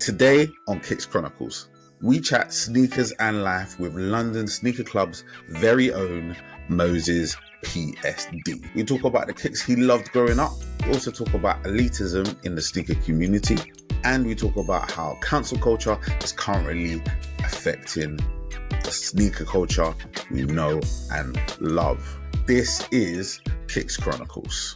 Today on Kicks Chronicles, we chat sneakers and life with London Sneaker Club's very own Moses.PSD. We talk about the kicks he loved growing up. We also talk about elitism in the sneaker community. And we talk about how cancel culture is currently affecting the sneaker culture we know and love. This is Kicks Chronicles.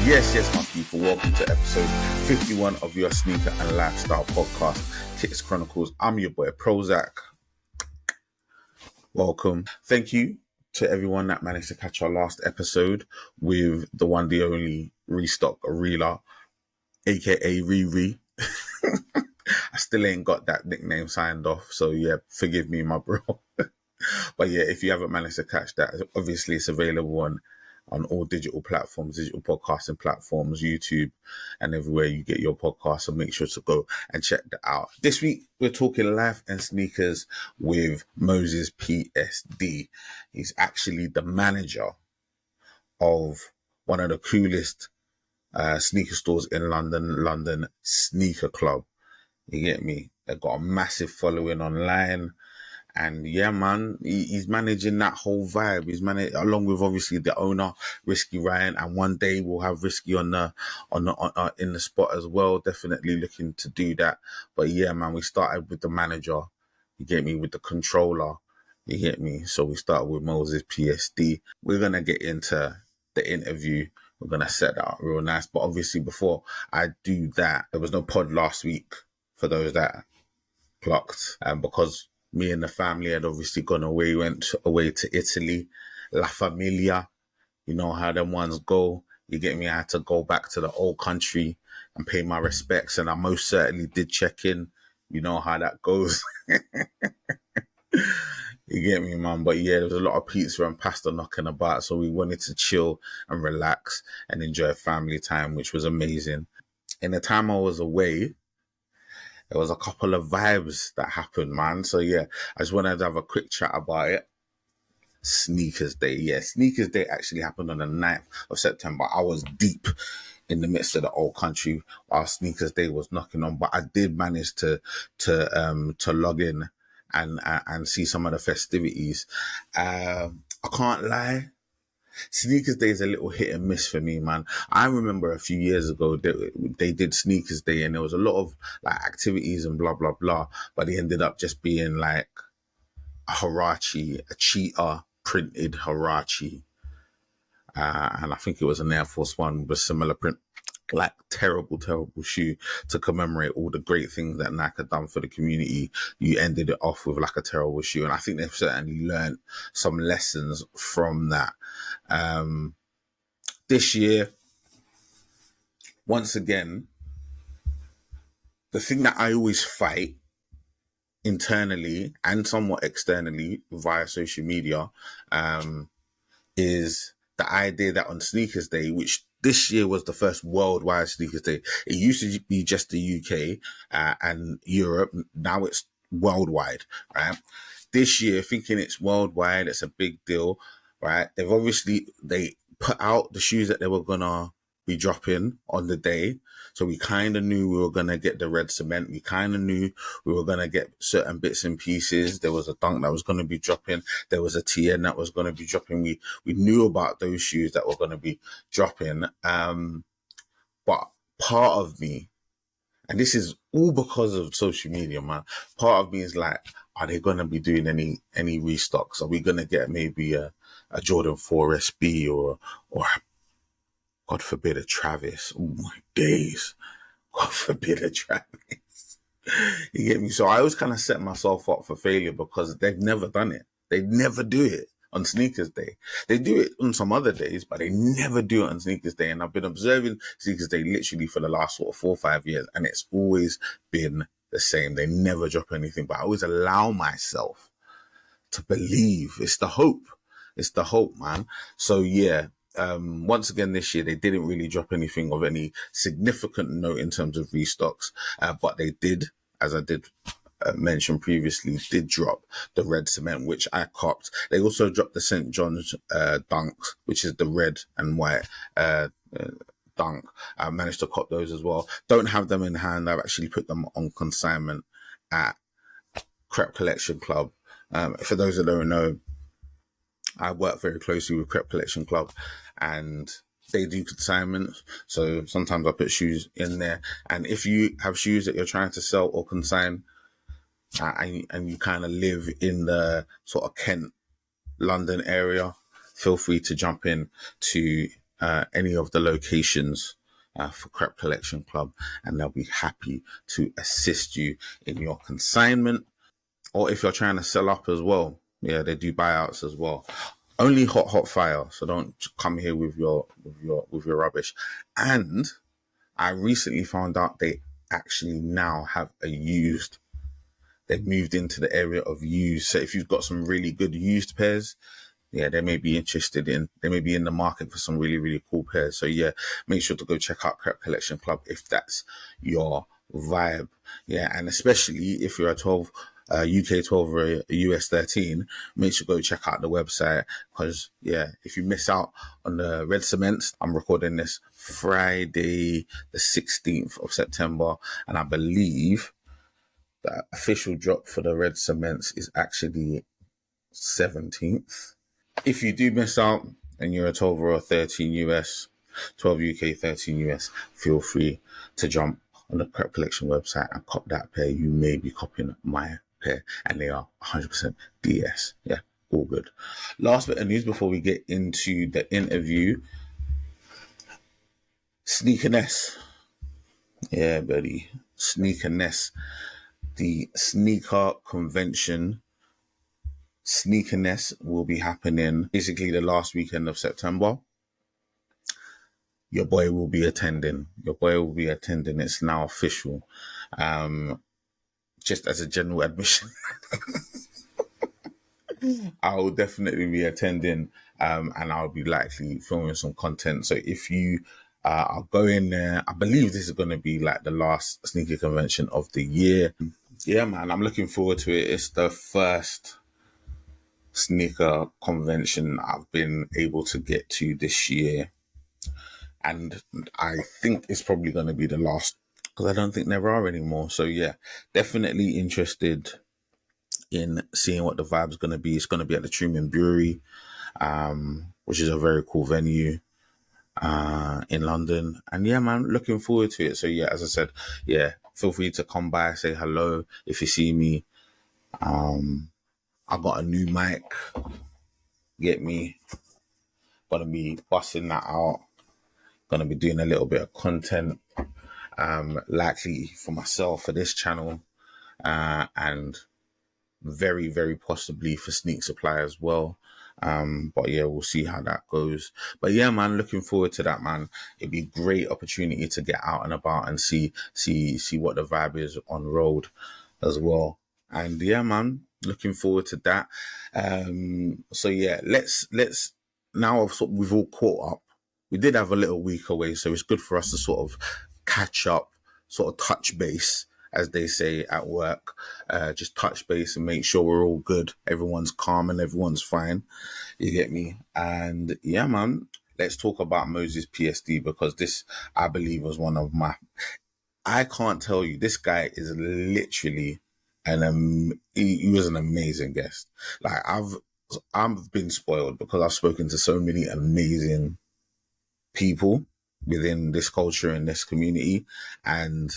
Yes, my people. Welcome to episode 51 of your sneaker and lifestyle podcast, Kicks Chronicles. I'm your boy, PROZECH. Welcome. Thank you to everyone that managed to catch our last episode with the one, the only Restock Reela, aka Riri. I still ain't got that nickname signed off, so yeah, forgive me, my bro. But yeah, if you haven't managed to catch that, obviously it's available on all digital platforms, digital podcasting platforms, YouTube, and everywhere you get your podcasts. So make sure to go and check that out. This week, we're talking life and sneakers with Moses.PSD. He's actually the manager of one of the coolest sneaker stores in London Sneaker Club. You get me? They've got a massive following online. And yeah, man, he's managing that whole vibe. He's managing, along with obviously the owner, Risky Ryan, and one day we'll have Risky in the spot as well. Definitely looking to do that. But yeah, man, we started with the manager. You get me? With the controller. You get me? So we started with Moses.PSD. We're gonna get into the interview. We're gonna set that up real nice. But obviously, before I do that, there was no pod last week for those that clocked, because me and the family had obviously went away to Italy, La Familia. You know how them ones go. You get me? I had to go back to the old country and pay my respects, and I most certainly did check in. You know how that goes. You get me, man? But yeah, there was a lot of pizza and pasta knocking about, so we wanted to chill and relax and enjoy family time, which was amazing. In the time I was away, there was a couple of vibes that happened, man. So yeah, I just wanted to have a quick chat about it. Sneakers Day. Yeah, Sneakers Day actually happened on the 9th of September. I was deep in the midst of the old country while Sneakers Day was knocking on, but I did manage to log in and see some of the festivities. I can't lie. Sneakers Day is a little hit and miss for me, man. I remember a few years ago they did Sneakers Day and there was a lot of like activities and blah, blah, blah. But it ended up just being like a Huarache, a cheetah printed Huarache. And I think it was an Air Force One with a similar print. Like terrible shoe to commemorate all the great things that Nike had done for the community. You ended it off with like a terrible shoe. And I think they've certainly learned some lessons from that. This year, once again, the thing that I always fight internally and somewhat externally via social media, is the idea that on Sneakers Day, which this year was the first worldwide Sneakers Day. It used to be just the UK and Europe. Now it's worldwide, right? This year, thinking it's worldwide, it's a big deal, right? They put out the shoes that they were gonna be dropping on the day. So we kind of knew we were going to get the red cement. We kind of knew we were going to get certain bits and pieces. There was a Dunk that was going to be dropping. There was a TN that was going to be dropping. We knew about those shoes that were going to be dropping. But part of me, and this is all because of social media, man, part of me is like, are they going to be doing any restocks? Are we going to get maybe a Jordan 4 SB or God forbid a Travis? Oh my days. God forbid a Travis. You get me? So I always kind of set myself up for failure because they've never done it. They never do it on Sneakers Day. They do it on some other days, but they never do it on Sneakers Day. And I've been observing Sneakers Day literally for the last sort of 4 or 5 years, and it's always been the same. They never drop anything, but I always allow myself to believe. It's the hope. It's the hope, man. So yeah. Once again this year, they didn't really drop anything of any significant note in terms of restocks, but they did, as I did mention previously, did drop the red cement, which I copped. They also dropped the St. John's Dunks, which is the red and white I managed to cop those as well. Don't have them in hand. I've actually put them on consignment at Creps Collection Club. For those that don't know, I work very closely with Creps Collection Club, and they do consignments. So sometimes I put shoes in there. And if you have shoes that you're trying to sell or consign, and you kind of live in the sort of Kent, London area, feel free to jump in to any of the locations for Creps Collection Club, and they'll be happy to assist you in your consignment. Or if you're trying to sell up as well, yeah, they do buyouts as well. Only hot fire, so don't come here with your rubbish. And I recently found out they actually now have a used. They've moved into the area of used. So if you've got some really good used pairs, yeah, they may be in the market for some really, really cool pairs. So yeah, make sure to go check out Creps Collection Club if that's your vibe. Yeah, and especially if you're a 12, UK 12 or a US 13, make sure to go check out the website, because yeah, if you miss out on the red cements, I'm recording this Friday, the 16th of September, and I believe the official drop for the red cements is actually 17th. If you do miss out and you're a 12 or a 13 US, 12 UK, 13 US, feel free to jump on the Creps Collection website and cop that pair. You may be copying my pair, and they are 100% DS. Yeah, all good. Last bit of news before we get into the interview. Sneakerness. Yeah, buddy. Sneakerness. The sneaker convention, Sneakerness, will be happening basically the last weekend of September. Your boy will be attending. It's now official. Just as a general admission, I will definitely be attending, and I'll be likely filming some content. So if you are going there, I believe this is going to be like the last sneaker convention of the year. Yeah, man, I'm looking forward to it. It's the first sneaker convention I've been able to get to this year, and I think it's probably going to be the last, because I don't think there are anymore. So yeah, definitely interested in seeing what the vibe's going to be. It's going to be at the Truman Brewery, which is a very cool venue in London. And yeah, man, looking forward to it. So yeah, as I said, yeah, feel free to come by, say hello if you see me. I got a new mic. Get me. Gonna be busting that out. Gonna be doing a little bit of content, likely for myself for this channel, and very, very possibly for Sneak Supply as well. But yeah, we'll see how that goes. But yeah, man, looking forward to that, man. It'd be a great opportunity to get out and about and see what the vibe is on road as well. And yeah, man, looking forward to that. So yeah, let's now we've all caught up. We did have a little week away, so it's good for us to sort of catch up, sort of touch base, as they say at work. Just touch base and make sure we're all good. Everyone's calm and everyone's fine. You get me? And yeah, man, let's talk about Moses.PSD, because this, I believe, was one of my... I can't tell you, this guy is literally he was an amazing guest. Like, I've been spoiled because I've spoken to so many amazing people within this culture and this community, and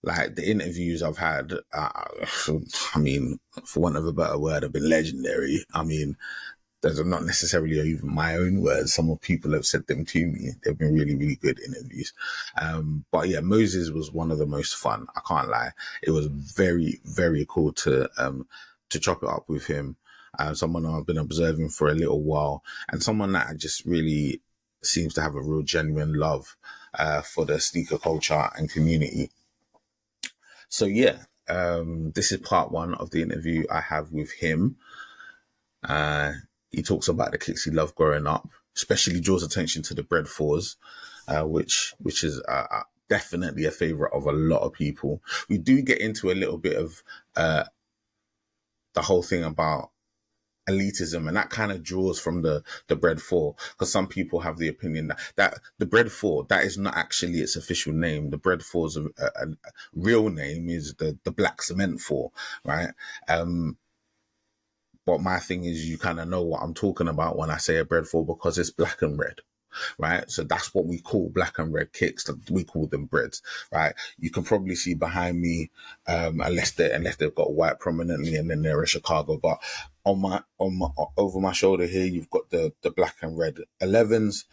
like the interviews I've had, I mean, for want of a better word, have been legendary. I mean, those are not necessarily even my own words. Some of people have said them to me. They've been really, really good interviews. But yeah, Moses was one of the most fun. I can't lie. It was very, very cool to chop it up with him. Someone I've been observing for a little while, and someone that I just really seems to have a real genuine love for the sneaker culture and community. So yeah, this is part one of the interview I have with him. He talks about the kicks he loved growing up, especially draws attention to the Bred 4s, which is definitely a favorite of a lot of people. We do get into a little bit of the whole thing about elitism, and that kind of draws from the Bread 4, because some people have the opinion that the Bread 4, that is not actually its official name. The Bread 4's a real name is the Black Cement 4, right? But my thing is, you kind of know what I'm talking about when I say a Bread 4, because it's black and red, right? So that's what we call black and red kicks. We call them breads, right? You can probably see behind me, unless they've got white prominently, and then they're in Chicago. But on my over my shoulder here, you've got the black and red 11s.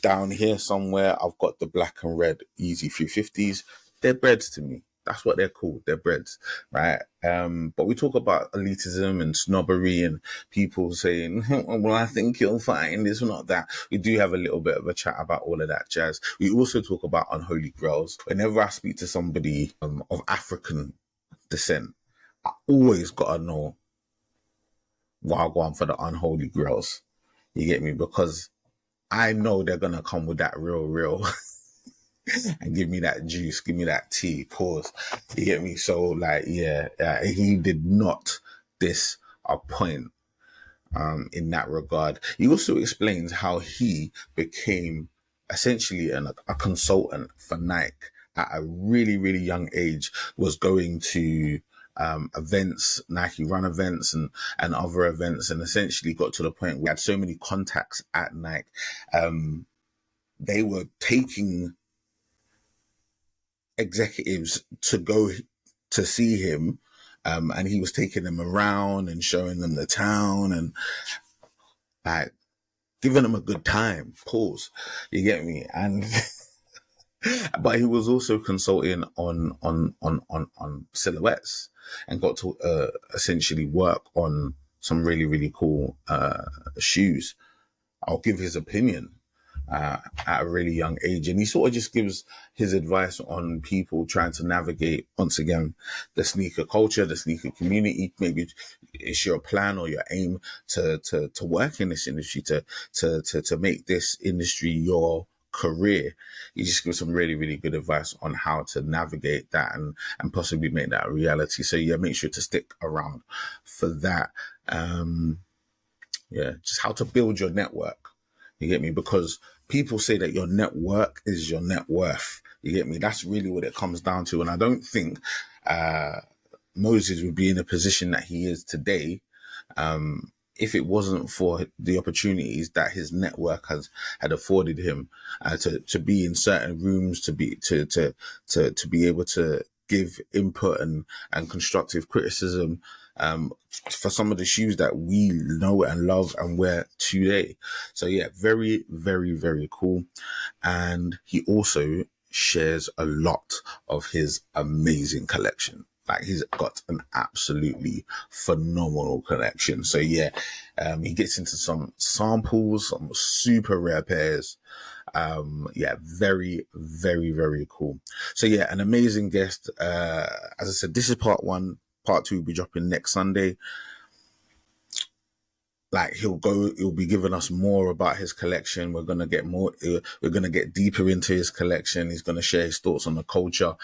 Down here somewhere, I've got the black and red Easy 350s. They're breads to me. That's what they're called. They're breads, right? But we talk about elitism and snobbery and people saying, well, I think you'll find this or not that. We do have a little bit of a chat about all of that jazz. We also talk about Unholy Grails. Whenever I speak to somebody of African descent, I always got to know why I go on for the Unholy Grails. You get me? Because I know they're going to come with that real. And give me that juice, give me that tea, pause. You get me? So, like, yeah, he did not disappoint in that regard. He also explains how he became essentially a consultant for Nike at a really young age, was going to events, Nike run events and other events, and essentially got to the point where he had so many contacts at Nike. They were taking executives to go to see him, and he was taking them around and showing them the town and like giving them a good time. Pause. You get me? And but he was also consulting on silhouettes and got to essentially work on some really cool shoes. I'll give his opinion at a really young age, and he sort of just gives his advice on people trying to navigate, once again, the sneaker culture, the sneaker community. Maybe it's your plan or your aim to work in this industry, to make this industry your career. He just gives some really good advice on how to navigate that and possibly make that a reality. So yeah, make sure to stick around for that. Just how to build your network. You get me? Because people say that your network is your net worth. You get me? That's really what it comes down to. And I don't think Moses would be in a position that he is today if it wasn't for the opportunities that his network had afforded him to be in certain rooms, to be able to give input and constructive criticism for some of the shoes that we know and love and wear today. So yeah, very cool. And he also shares a lot of his amazing collection. Like, he's got an absolutely phenomenal collection. So yeah, he gets into some samples, some super rare pairs. Very cool. So yeah, an amazing guest. As I said, this is part 1. Part 2 will be dropping next Sunday. Like, he'll be giving us more about his collection. We're going to get deeper into his collection. He's going to share his thoughts on the culture.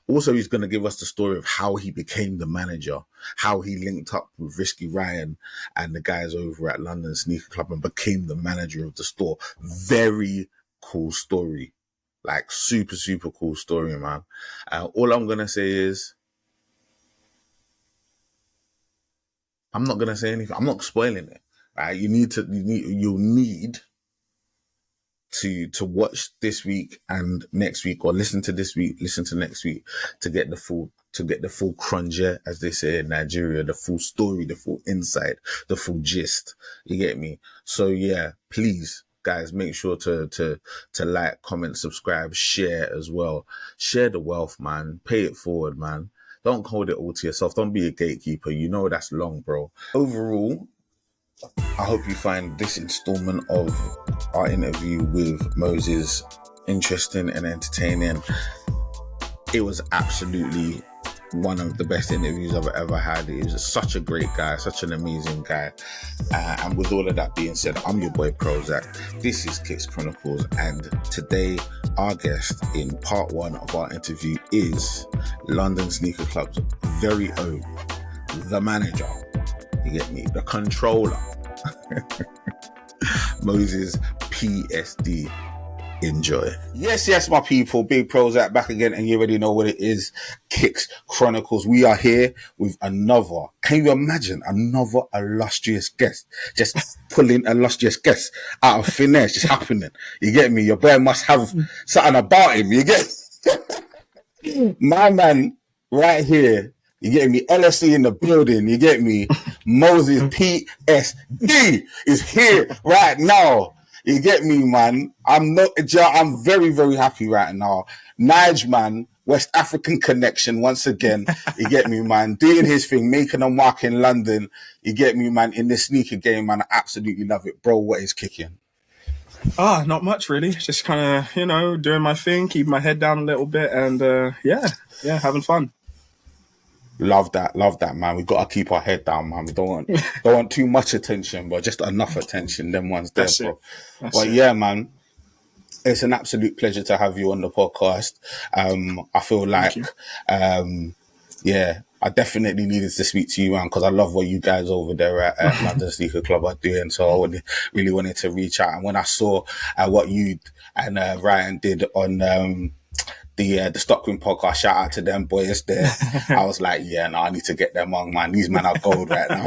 Also, he's going to give us the story of how he became the manager, how he linked up with Risky Ryan and the guys over at London Sneaker Club and became the manager of the store. Very cool story. Like, super cool story, man. All I'm going to say is, I'm not going to say anything. I'm not spoiling it. Right? You'll need to watch this week and next week, or listen to this week, listen to next week, to get the full cruncher, as they say in Nigeria, the full story, the full insight, the full gist. You get me? So yeah, please, guys, make sure to like, comment, subscribe, share as well. Share the wealth, man. Pay it forward, man. Don't hold it all to yourself. Don't be a gatekeeper. You know that's long, bro. Overall, I hope you find this installment of our interview with Moses interesting and entertaining. It was absolutely one of the best interviews I've ever had. He was such a great guy, such an amazing guy. And with all of that being said, I'm your boy PROZECH. This is Kicks Chronicles, and today our guest in part 1 of our interview is London Sneaker Club's very own, the manager, You get me? The controller. Moses.PSD. Enjoy. Yes, my people. Big PROZECH back again, and you already know what it is. Kicks Chronicles. We are here with another. Can you imagine another illustrious guest? Just pulling illustrious guests out of thin air. It's just happening. You get me? Your boy must have something about him. You get my man right here. You get me? LSE in the building. You get me? Moses.PSD is here right now. You get me, man? I'm very, very happy right now. Nige, man, West African connection once again. You get me, man? Doing his thing, making a mark in London. You get me, man? In the sneaker game, man. I absolutely love it. Bro, what is kicking? Not much really. Just kind of, doing my thing, keeping my head down a little bit, and yeah, having fun. Love that, man. We gotta keep our head down, man. We don't want too much attention, but just enough attention. Them ones there, bro. But yeah, man, it's an absolute pleasure to have you on the podcast. I feel like, I definitely needed to speak to you, man, because I love what you guys over there at London Sneaker Club are doing. So I really wanted to reach out. And when I saw what you and Ryan did on the Stockroom podcast, shout out to them boys there. I was like, I need to get them on, man. These men are gold right now.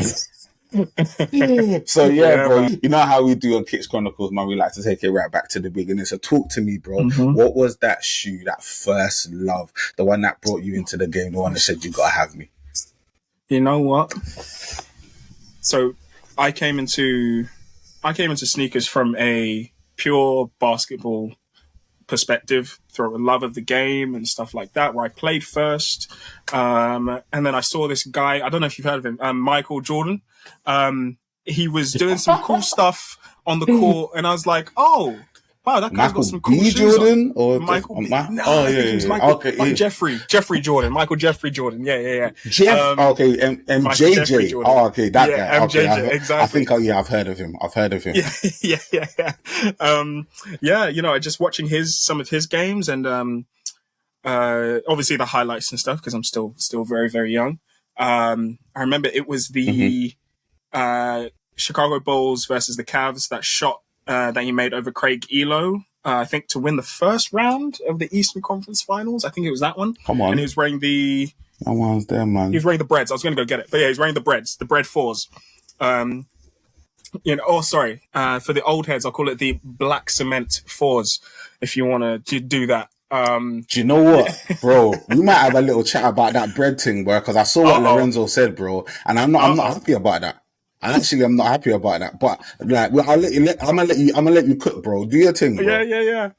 So bro, man. You know how we do on Kicks Chronicles, man. We like to take it right back to the beginning. So talk to me, bro. What was that shoe, that first love, the one that brought you into the game, the one that said you gotta have me? You know what? So I came into sneakers from a pure basketball perspective, through a love of the game and stuff like that, where I played first, and then I saw this guy, I don't know if you've heard of him, Michael Jordan. He was doing some cool stuff on the court, and I was like, oh wow, that guy's got some cool shoes Jordan on. Or Michael B. Michael Jeffrey Jordan. Yeah. Jeff, MJJ. That guy. MJJ, exactly. I think, I've heard of him. Yeah. Just watching some of his games, and obviously the highlights and stuff, because I'm still very, very young. I remember it was the Chicago Bulls versus the Cavs, that shot that he made over Craig Elo, I think, to win the first round of the Eastern Conference Finals. I think it was that one. Come on. And he was wearing the... That one's there, man. He was wearing the BREDs. I was going to go get it. But yeah, he was wearing the BREDs, the BRED 4s. For the old heads, I'll call it the Black Cement 4s, if you want to do that. Do you know what, bro? We might have a little chat about that bread thing, bro, because I saw what Lorenzo said, bro, and I'm not happy about that. I'm not happy about that, but like, I'm gonna let you cook, bro. Do your thing, bro. Yeah.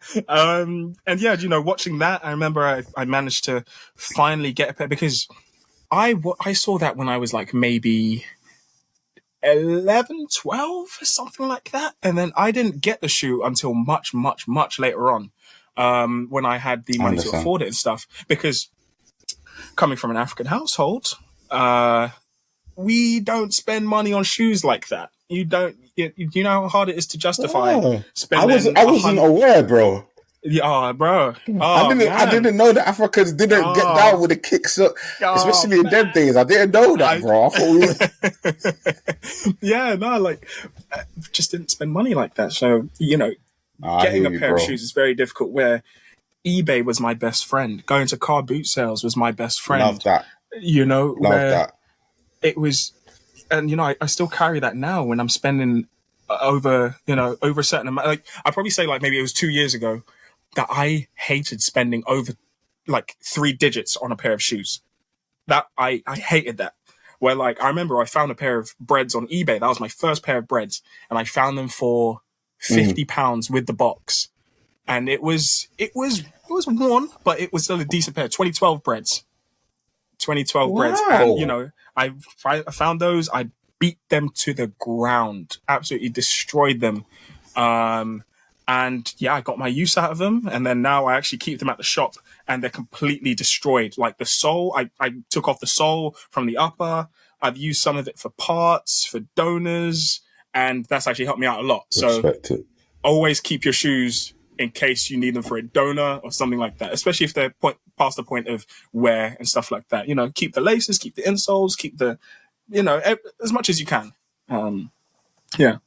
Watching that, I remember I managed to finally get a pair, because I saw that when I was like maybe 11, 12, something like that, and then I didn't get the shoe until much, much, much later on, when I had the money to afford it and stuff. Because coming from an African household, we don't spend money on shoes like that. You don't. You know how hard it is to justify spending. I wasn't aware, bro. Yeah, bro. I didn't know that Africans didn't get down with the kicks, especially in them days. I didn't know that, bro. I thought just didn't spend money like that. So getting a pair of shoes is very difficult. Where eBay was my best friend. Going to car boot sales was my best friend. Love that. Love that. It was, and I still carry that now when I'm spending over a certain amount. Like, I'd probably say, like, maybe it was 2 years ago that I hated spending over like 3 digits on a pair of shoes. That I hated that. Where, like, I remember I found a pair of BREDs on eBay. That was my first pair of BREDs, and I found them for £50 with the box, and it was worn, but it was still a decent pair. 2012 BREDs. 2012 BREDs, and I found those. I beat them to the ground, absolutely destroyed them, and I got my use out of them. And then now I actually keep them at the shop, and they're completely destroyed. Like the sole, I took off the sole from the upper. I've used some of it for parts, for donors, and that's actually helped me out a lot. So always keep your shoes in case you need them for a donor or something like that, especially if they're past the point of wear and stuff like that. Keep the laces, keep the insoles, keep the as much as you can. Yeah.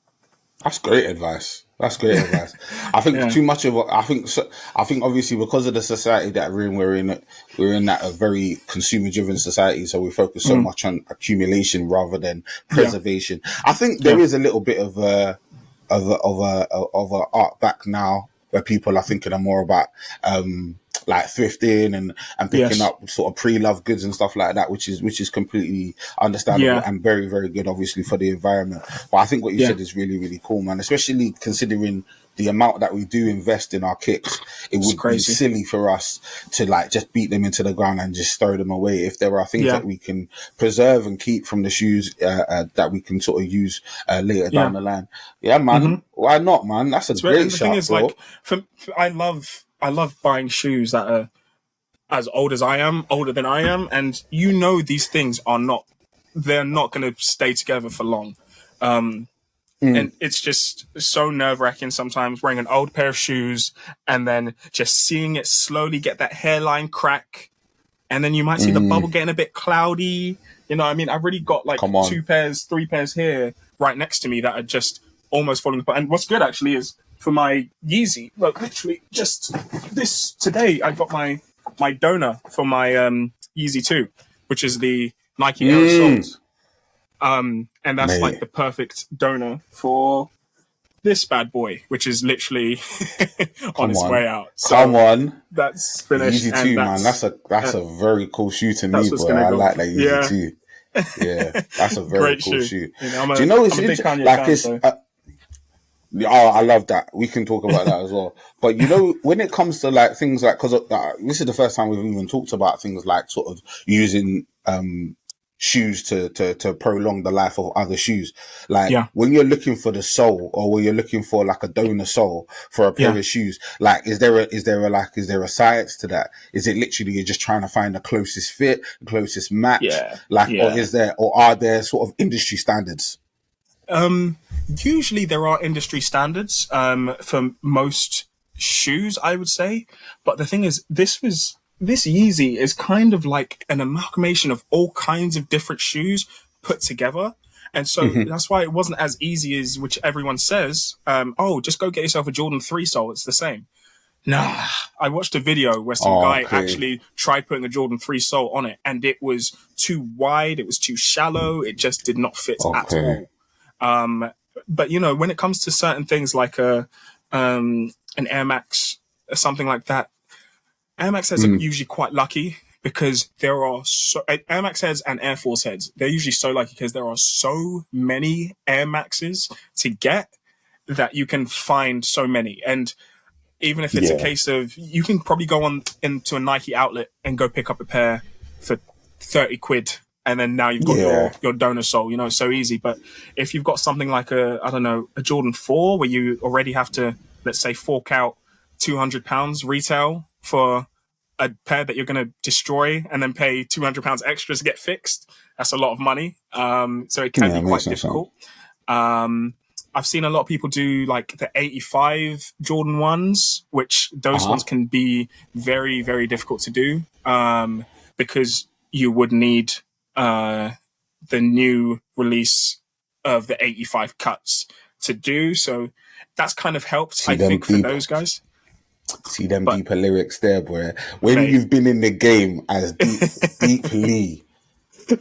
That's great advice. I think too much of what I think obviously because of the society that we're in that a very consumer driven society, so we focus so much on accumulation rather than preservation. I think there is a little bit of a art back now where people are thinking more about like thrifting and picking up sort of pre-loved goods and stuff like that, which is completely understandable and very, very good, obviously, for the environment. But I think what you said is really, really cool, man, especially considering the amount that we do invest in our kicks. It would be silly for us to like just beat them into the ground and just throw them away. If there are things that we can preserve and keep from the shoes that we can sort of use later down the line. Yeah, man. Why not, man? That's a great shout, the thing is, like, I love buying shoes that are as old as I am, older than I am, and these things they're not going to stay together for long. And it's just so nerve-wracking sometimes wearing an old pair of shoes and then just seeing it slowly get that hairline crack, and then you might see the bubble getting a bit cloudy. I've really got like 2 pairs, 3 pairs here right next to me that are just almost falling apart. And what's good actually is for my Yeezy, look, literally just this today, I got my donor for my Yeezy 2, which is the Nike Air Assault. And that's like the perfect donor for this bad boy, which is literally on its way out. So that's finished. Yeezy 2, man. That's a very cool shoe to me, boy. I like that Yeezy 2. Yeah, that's a very cool shoe. Do you know it's interesting? Like it's. I love that. We can talk about that as well. But when it comes to like things like, because this is the first time we've even talked about things like sort of using shoes to prolong the life of other shoes. Like when you're looking for the sole, or when you're looking for like a donor sole for a pair of shoes, like is there a science to that? Is it literally you're just trying to find the closest fit, the closest match? Or are there sort of industry standards? Usually there are industry standards for most shoes, I would say. But the thing is, this Yeezy is kind of like an amalgamation of all kinds of different shoes put together. And so that's why it wasn't as easy as which everyone says, just go get yourself a Jordan 3 sole. It's the same. Nah, I watched a video where some guy actually tried putting a Jordan 3 sole on it, and it was too wide. It was too shallow. It just did not fit at all. But when it comes to certain things like an Air Max or something like that, Air Max heads are usually quite lucky because there are Air Max heads and Air Force heads. They're usually so lucky because there are so many Air Maxes to get that you can find so many. And even if it's a case of, you can probably go into a Nike outlet and go pick up a pair for 30 quid. And then now you've got your donor sole, it's so easy. But if you've got something like a Jordan 4 where you already have to, let's say, fork out £200 retail for a pair that you're going to destroy and then pay £200 extra to get fixed, that's a lot of money. So it can be quite difficult. I've seen a lot of people do like the 85 Jordan 1s, which those ones can be very, very difficult to do because you would need the new release of the 85 cuts to do. So that's kind of helped, I think, for those guys. See them deeper lyrics there, boy. When you've been in the game as deeply,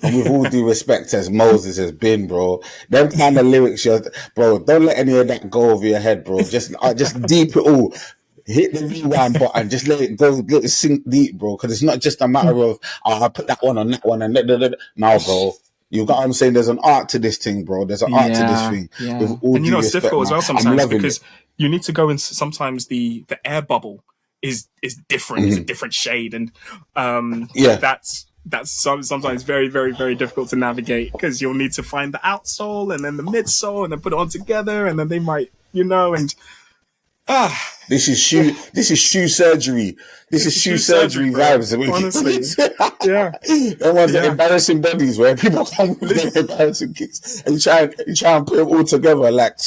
and with all due respect as Moses has been, bro, them kind of lyrics, bro, don't let any of that go over your head, bro. Just deep it all. Hit the rewind button, just let it go, let it sink deep, bro. Because it's not just a matter of, I put that one on that one and now, bro. You got what I'm saying? There's an art to this thing, bro. There's an art to this thing. Yeah. With all and due it's respect, difficult as well sometimes because it. You need to go in. Sometimes the air bubble is different. It's a different shade, and that's sometimes very, very, very difficult to navigate because you'll need to find the outsole and then the midsole and then put it on together, and then they might, and. This is shoe surgery. This is shoe surgery vibes. Honestly, yeah. Them ones are embarrassing bodies where people come with their embarrassing kicks and try and put them all together like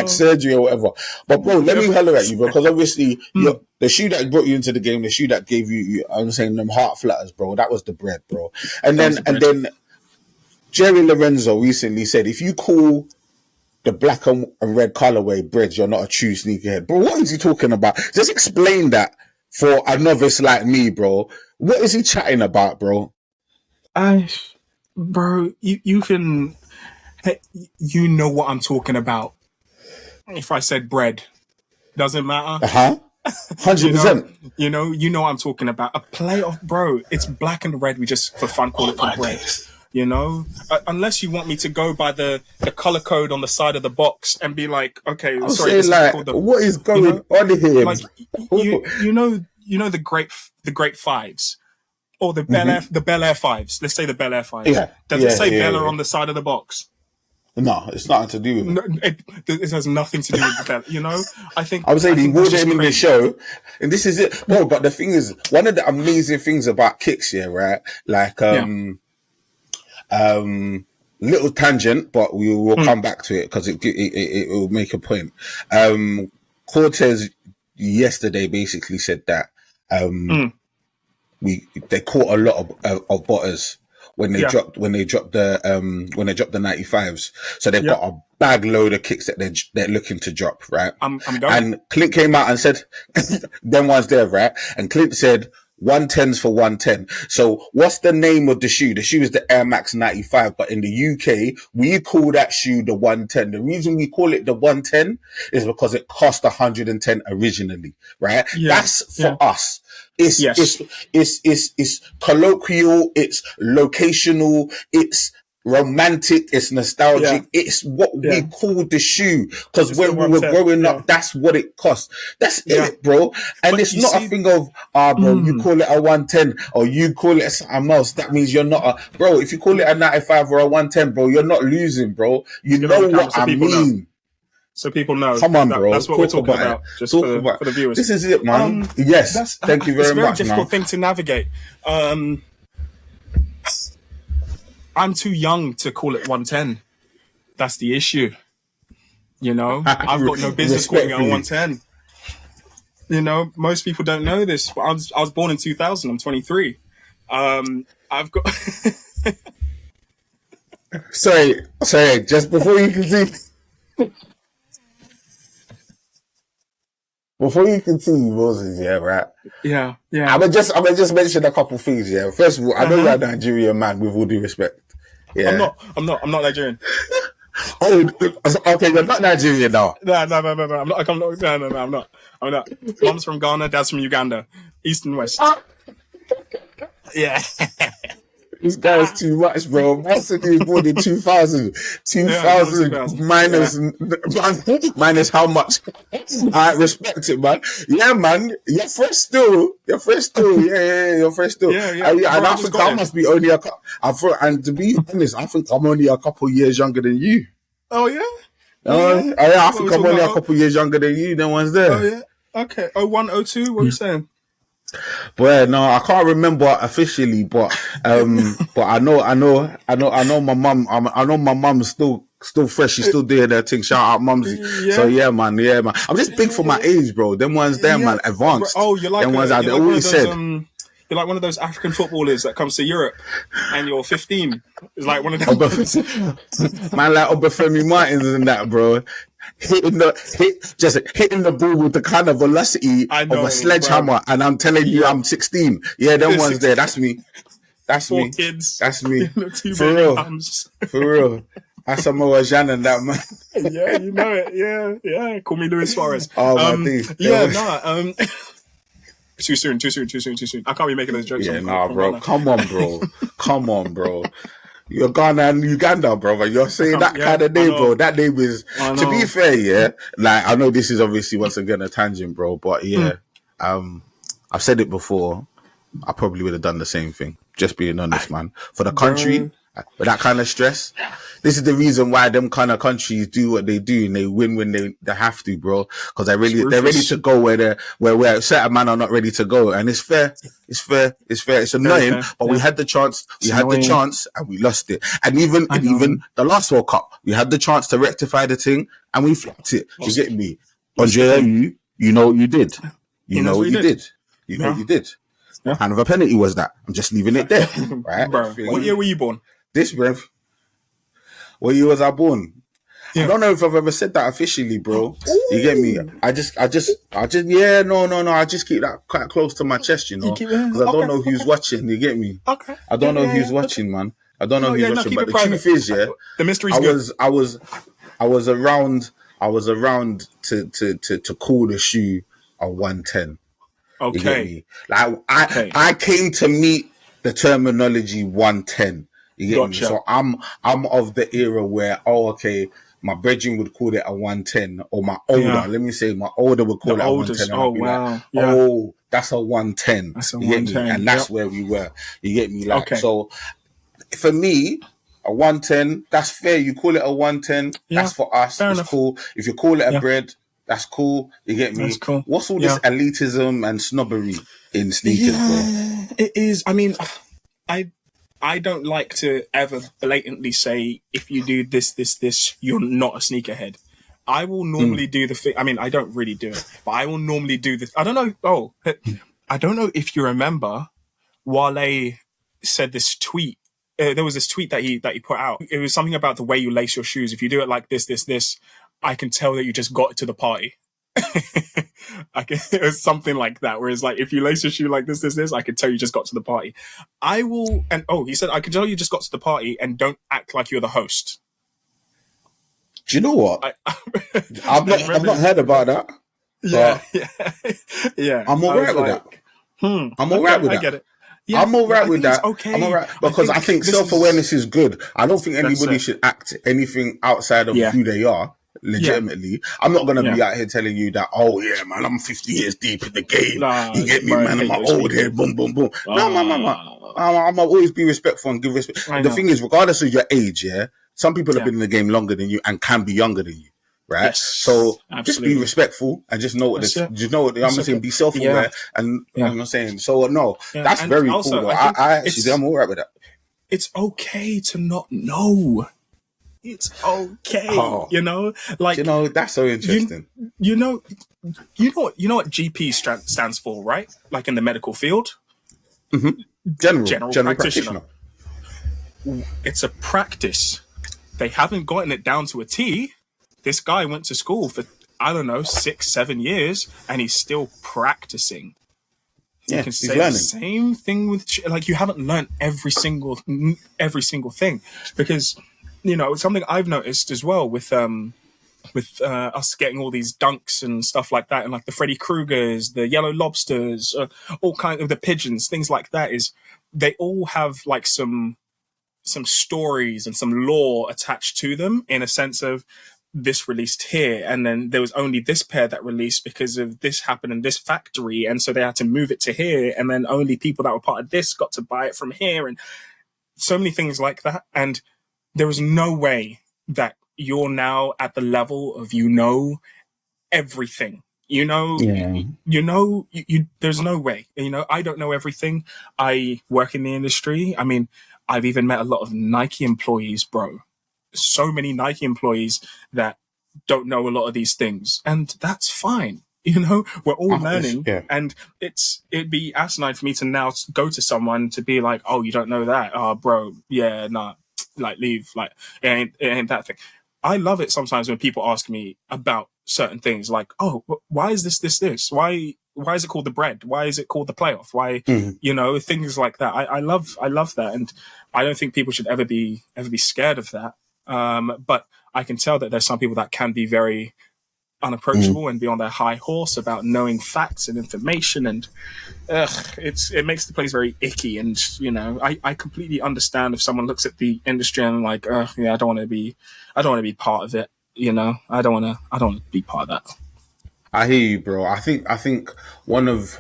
surgery or whatever. But bro, let me holler at you because obviously the shoe that brought you into the game, the shoe that gave you I'm saying them heart flutters, bro. That was the bread, bro. And then Jerry Lorenzo recently said, if you call the black and red colorway BREDs, you're not a true sneakerhead. Bro, what is he talking about? Just explain that for a novice like me, bro. What is he chatting about, bro? Bro, you can, you know what I'm talking about. If I said bread, doesn't matter. 100%. You know what I'm talking about. A playoff, bro. It's black and red. We just for fun call it the bread. You know, unless you want me to go by the color code on the side of the box and be like, okay, I'm sorry, like, what is going on here? Like, you know the grape fives or the Bel Air fives. Let's say the Bel Air fives. Yeah. Does it say Bel Air on the side of the box? No, it's nothing to do with it. No, it has nothing to do with that. You know, I was saying he wore them in the show, and this is it. No, but the thing is, one of the amazing things about Kicks, right? Like, little tangent, but we will come back to it because it will make a point. Cortez yesterday basically said that they caught a lot of botters when they dropped the 95s. So they've got a bag load of kicks that they're looking to drop, right? I'm going. And Clint came out and said, them ones there, right? And Clint said 110s for 110. So what's the name of the shoe? The shoe is the Air Max 95, but in the UK, we call that shoe the 110. The reason we call it the 110 is because it cost 110 originally, right? That's for us. It's colloquial, it's locational, it's romantic, it's nostalgic, it's what we call the shoe. Because when we were growing up, that's what it cost. That's it, bro. And but it's not a thing of, bro, you call it a 110 or you call it something else. That means you're not a, bro, if you call it a 95 or a 110, bro, you're not losing, bro. You know what I mean. So people know. Come on, bro. That's what we're talking about. Just for the viewers. This is it, man. Yes. Thank you very much, man. It's a very difficult thing to navigate. I'm too young to call it 110. That's the issue. You know, I've got no business calling it a 110. You know, most people don't know this, but I was born in 2000. I'm 23. I've got. Sorry. Just before you continue. Before you continue, Moses, right? Yeah. I'm gonna just mention a couple things, yeah. First of all, I know you're a Nigerian man, with all due respect. Yeah. I'm not Nigerian. Oh, okay, you're not Nigerian now. No, I'm not. Mom's from Ghana, dad's from Uganda. East and West. Yeah. This guy's too much, bro. Master was born in 2000. 2000 minus how much? I respect it, man. Yeah, man. You're fresh still. Yeah, you're fresh still. Yeah. And I think I must be only and to be honest, I think I'm only a couple years younger than you. Oh, yeah? I think I'm only a couple years younger than you. Them ones there. Oh, yeah? Okay. 01, 02, what are you saying? But no, I can't remember officially, but I know my mum. I know my mum's still fresh. She's still doing her thing. Shout out, mumsy. Yeah. So yeah, man. I'm just big for my age, bro. Them ones there, man, advanced. Oh, you're like them ones. I always said. You're like one of those African footballers that comes to Europe, and you're 15. It's like one of those. Man, like Obafemi Martins and that, bro. Hitting the ball with the kind of velocity of a sledgehammer, and I'm telling you, I'm 16. Yeah, them ones there. That's me. That's Four me. Kids. That's me. For real. For real. That's Samoa Jan and that, man. Yeah, you know it. Yeah. Call me Luis Suarez. Oh, my thief. Yeah, Too soon. I can't be making those jokes. Yeah, bro. Come on, bro. You're Ghana and Uganda, brother. You're saying that kind of name, bro. That name is, to be fair, yeah. Like, I know this is obviously once again a tangent, bro. But yeah, I've said it before. I probably would have done the same thing. Just being honest, man. For the country, with that kind of stress. This is the reason why them kind of countries do what they do and they win when they have to, bro. Because they're ready to go where certain men are not ready to go. And it's fair. It's annoying, but we had the chance. We had the chance and we lost it. And even the last World Cup, we had the chance to rectify the thing and we flopped it. You get me? Andre, you know what you did. You know what you did. You know what you did. What kind of a penalty was that? I'm just leaving it there. Right? Bro, what year were you born? This, bruv. What year was I born? Yeah. I don't know if I've ever said that officially, bro. Ooh. You get me? I just, yeah, no. I just keep that quite close to my chest, you know, because I don't know who's watching. You get me? Okay. I don't know who's watching, man. I don't know who's watching, but the truth is, the mystery's good. I was around to call the shoe a 110. Okay. You get me? Like I came to meet the terminology 110. You get me? So I'm of the era where, my brethren would call it a 110, or my older, let me say, my older would call it a 110. And I'd be like, that's a 110. That's a you get 110. me? And that's where we were. You get me? Like, so for me, a 110, that's fair. You call it a 110, that's for us. Fair enough. Cool. If you call it a bread, that's cool. You get me? That's cool. What's all this elitism and snobbery in sneakers, bro? It is. I mean, I don't like to ever blatantly say, if you do this, you're not a sneakerhead. I will normally do the thing. I mean, I don't really do it, but I will normally do this. I don't know. Oh, I don't know if you remember, Wale said this tweet. There was this tweet that he put out. It was something about the way you lace your shoes. If you do it like this, I can tell that you just got to the party. It was something like that, where it's like, if you lace your shoe like this, I can tell you just got to the party. I will, and he said, I can tell you just got to the party, and don't act like you're the host. Do you know what? I've not heard about that. Yeah. I'm alright with that. I'm alright with that. I get it. Yeah, I'm alright with that. Okay. I'm alright because I think self-awareness is good. I don't think anybody should act anything outside of who they are. Legitimately, I'm not gonna be out here telling you that. Oh yeah, man, I'm 50 years deep in the game. You get me, man? I'm old here. Boom, boom, boom. No. I'm always be respectful and give respect. The thing is, regardless of your age, some people have been in the game longer than you and can be younger than you. Right, yes, so absolutely. Just be respectful and just know what I'm saying. Be self-aware, and you know what I'm saying. So that's very cool. Though. I'm alright with that. It's okay to not know. It's okay, like that's so interesting. You know what GP stands for, right? Like in the medical field, general practitioner. It's a practice. They haven't gotten it down to a T. This guy went to school for 6-7 years, and he's still practicing. You can say the same thing with like you haven't learned every single thing, because something I've noticed as well with us getting all these dunks and stuff like that, and like the Freddy Kruegers, the yellow lobsters, all kind of the pigeons, things like that, is they all have like some stories and some lore attached to them, in a sense of this released here, and then there was only this pair that released because of this happened in this factory, and so they had to move it to here, and then only people that were part of this got to buy it from here, and so many things like that. And there is no way that you're now at the level of everything. There's no way. I don't know everything. I work in the industry. I mean, I've even met a lot of Nike employees, bro. So many Nike employees that don't know a lot of these things, and that's fine. We're all learning, and it'd be asinine for me to now go to someone to be like, "Oh, you don't know that? Oh, bro, yeah, nah, like leave, like it ain't that thing." I love it sometimes when people ask me about certain things, like, "Oh, why is this? Why is it called the bread? Why is it called the playoff? Why, things like that." I love that, and I don't think people should ever be scared of that. But I can tell that there's some people that can be very unapproachable and be on their high horse about knowing facts and information, and it makes the place very icky. And I completely understand if someone looks at the industry and like, I don't want to be part of it. I don't want to be part of that. I hear you, bro. I think one of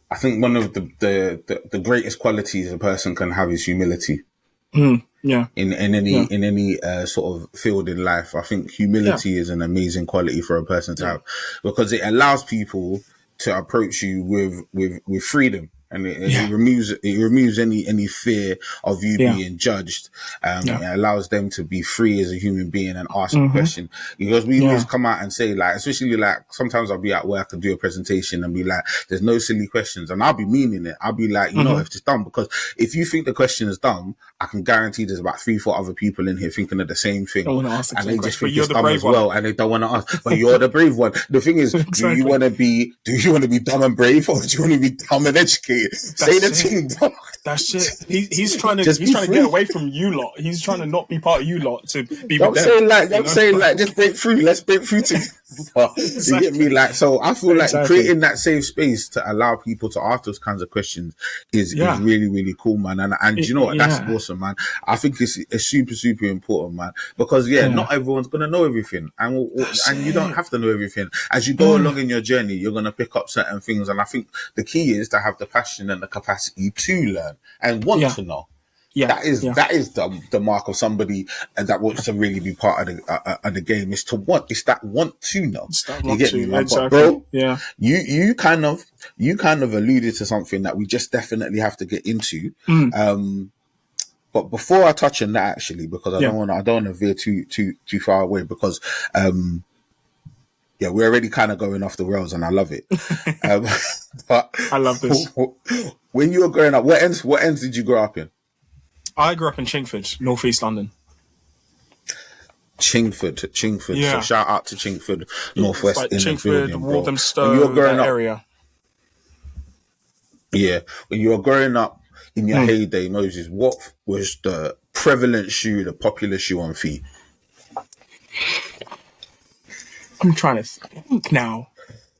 the greatest qualities a person can have is humility. Yeah. In any sort of field in life, I think humility is an amazing quality for a person to have, because it allows people to approach you with freedom. and it removes any fear of you being judged. It allows them to be free as a human being and ask a question, because we always come out and say, like, especially like sometimes I'll be at work and do a presentation and be like, there's no silly questions, and I'll be meaning it. I'll be like, you know, if it's dumb, because if you think the question is dumb, I can guarantee there's about 3-4 other people in here thinking of the same thing, and they just think it's dumb as well, and they don't want to ask. But you're the brave one. The thing is, do you want to be dumb and brave, or do you want to be dumb and educated? Say the thing, bro. That's it. He's trying to get away from you lot. He's trying to not be part of you lot to be with them. I'm saying like just break through. Let's break through together. You get me? Like, so I feel like creating that safe space to allow people to ask those kinds of questions is really, really cool, man. And you know what? That's awesome, man. I think it's super, super important, man. Because not everyone's gonna know everything, and you don't have to know everything. As you go along in your journey, you're gonna pick up certain things, and I think the key is to have the passion and the capacity to learn and want to know. That is the mark of somebody that wants to really be part of the game. Is to want. It's that want to know. You get me, man? Exactly. But bro, you kind of alluded to something that we just definitely have to get into. But before I touch on that, actually, because I don't want to veer too far away, because we're already kind of going off the rails, and I love it. But I love this. When you were growing up, what ends did you grow up in? I grew up in Chingford, northeast London. Chingford. Yeah. So shout out to Chingford, northwest like in Chingford, the building, bro. Walthamstow, that area. Yeah, when you were growing up in your heyday, Moses, what was the prevalent shoe, the popular shoe on feet? I'm trying to think now.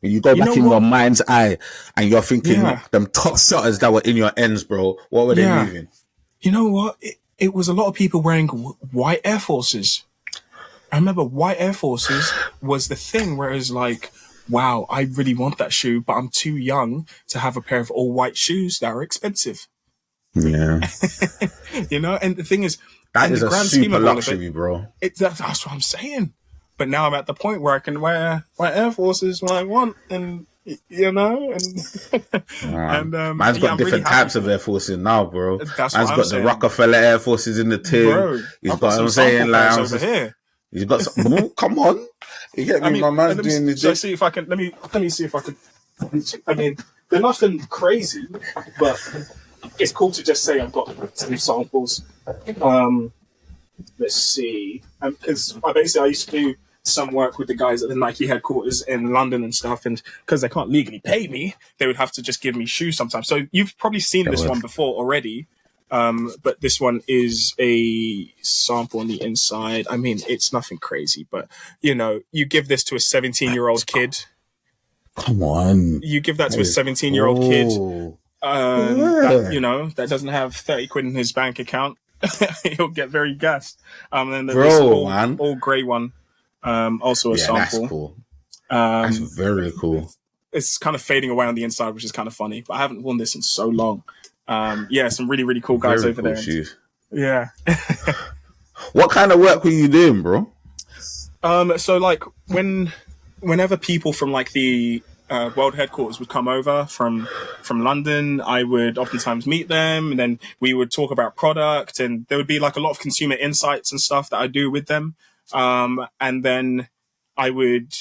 When you go back in your mind's eye and you're thinking them top shutters that were in your ends, bro, what were they moving? You know what? It was a lot of people wearing white Air Forces. I remember white Air Forces was the thing where it was like, wow, I really want that shoe, but I'm too young to have a pair of all white shoes that are expensive. Yeah. You know, and the thing is, that is a super luxury, bro. That's what I'm saying. But now I'm at the point where I can wear white Air Forces when I want, and you know, and man's got different types of Air Forces now, bro. That's man's what got the Rockefeller Air Forces in the tin. Bro, He's got, I'm saying, like, over here. He's got some. Come on, you get me? My man's doing this. So see if I can. Let me see if I can. I mean, they're nothing crazy, but it's cool to just say I've got some samples. Let's see, because I used to do some work with the guys at the Nike headquarters in London and stuff, and because they can't legally pay me, they would have to just give me shoes sometimes. So you've probably seen this one before already, but this one is a sample on the inside. I mean, it's nothing crazy, but you know, you give this to a 17-year-old kid. Come on, you give that to a 17-year-old kid. That, you know, that doesn't have 30 quid in his bank account. He'll get very gassed. And then there's this all grey one. Also a sample. That's cool. That's very cool. It's kind of fading away on the inside, which is kind of funny. But I haven't worn this in so long. Some really, really cool guys over there. Shoes. Yeah. What kind of work were you doing, bro? So like whenever people from like the world headquarters would come over from London, I would oftentimes meet them, and then we would talk about product, and there would be like a lot of consumer insights and stuff that I do with them. And then I would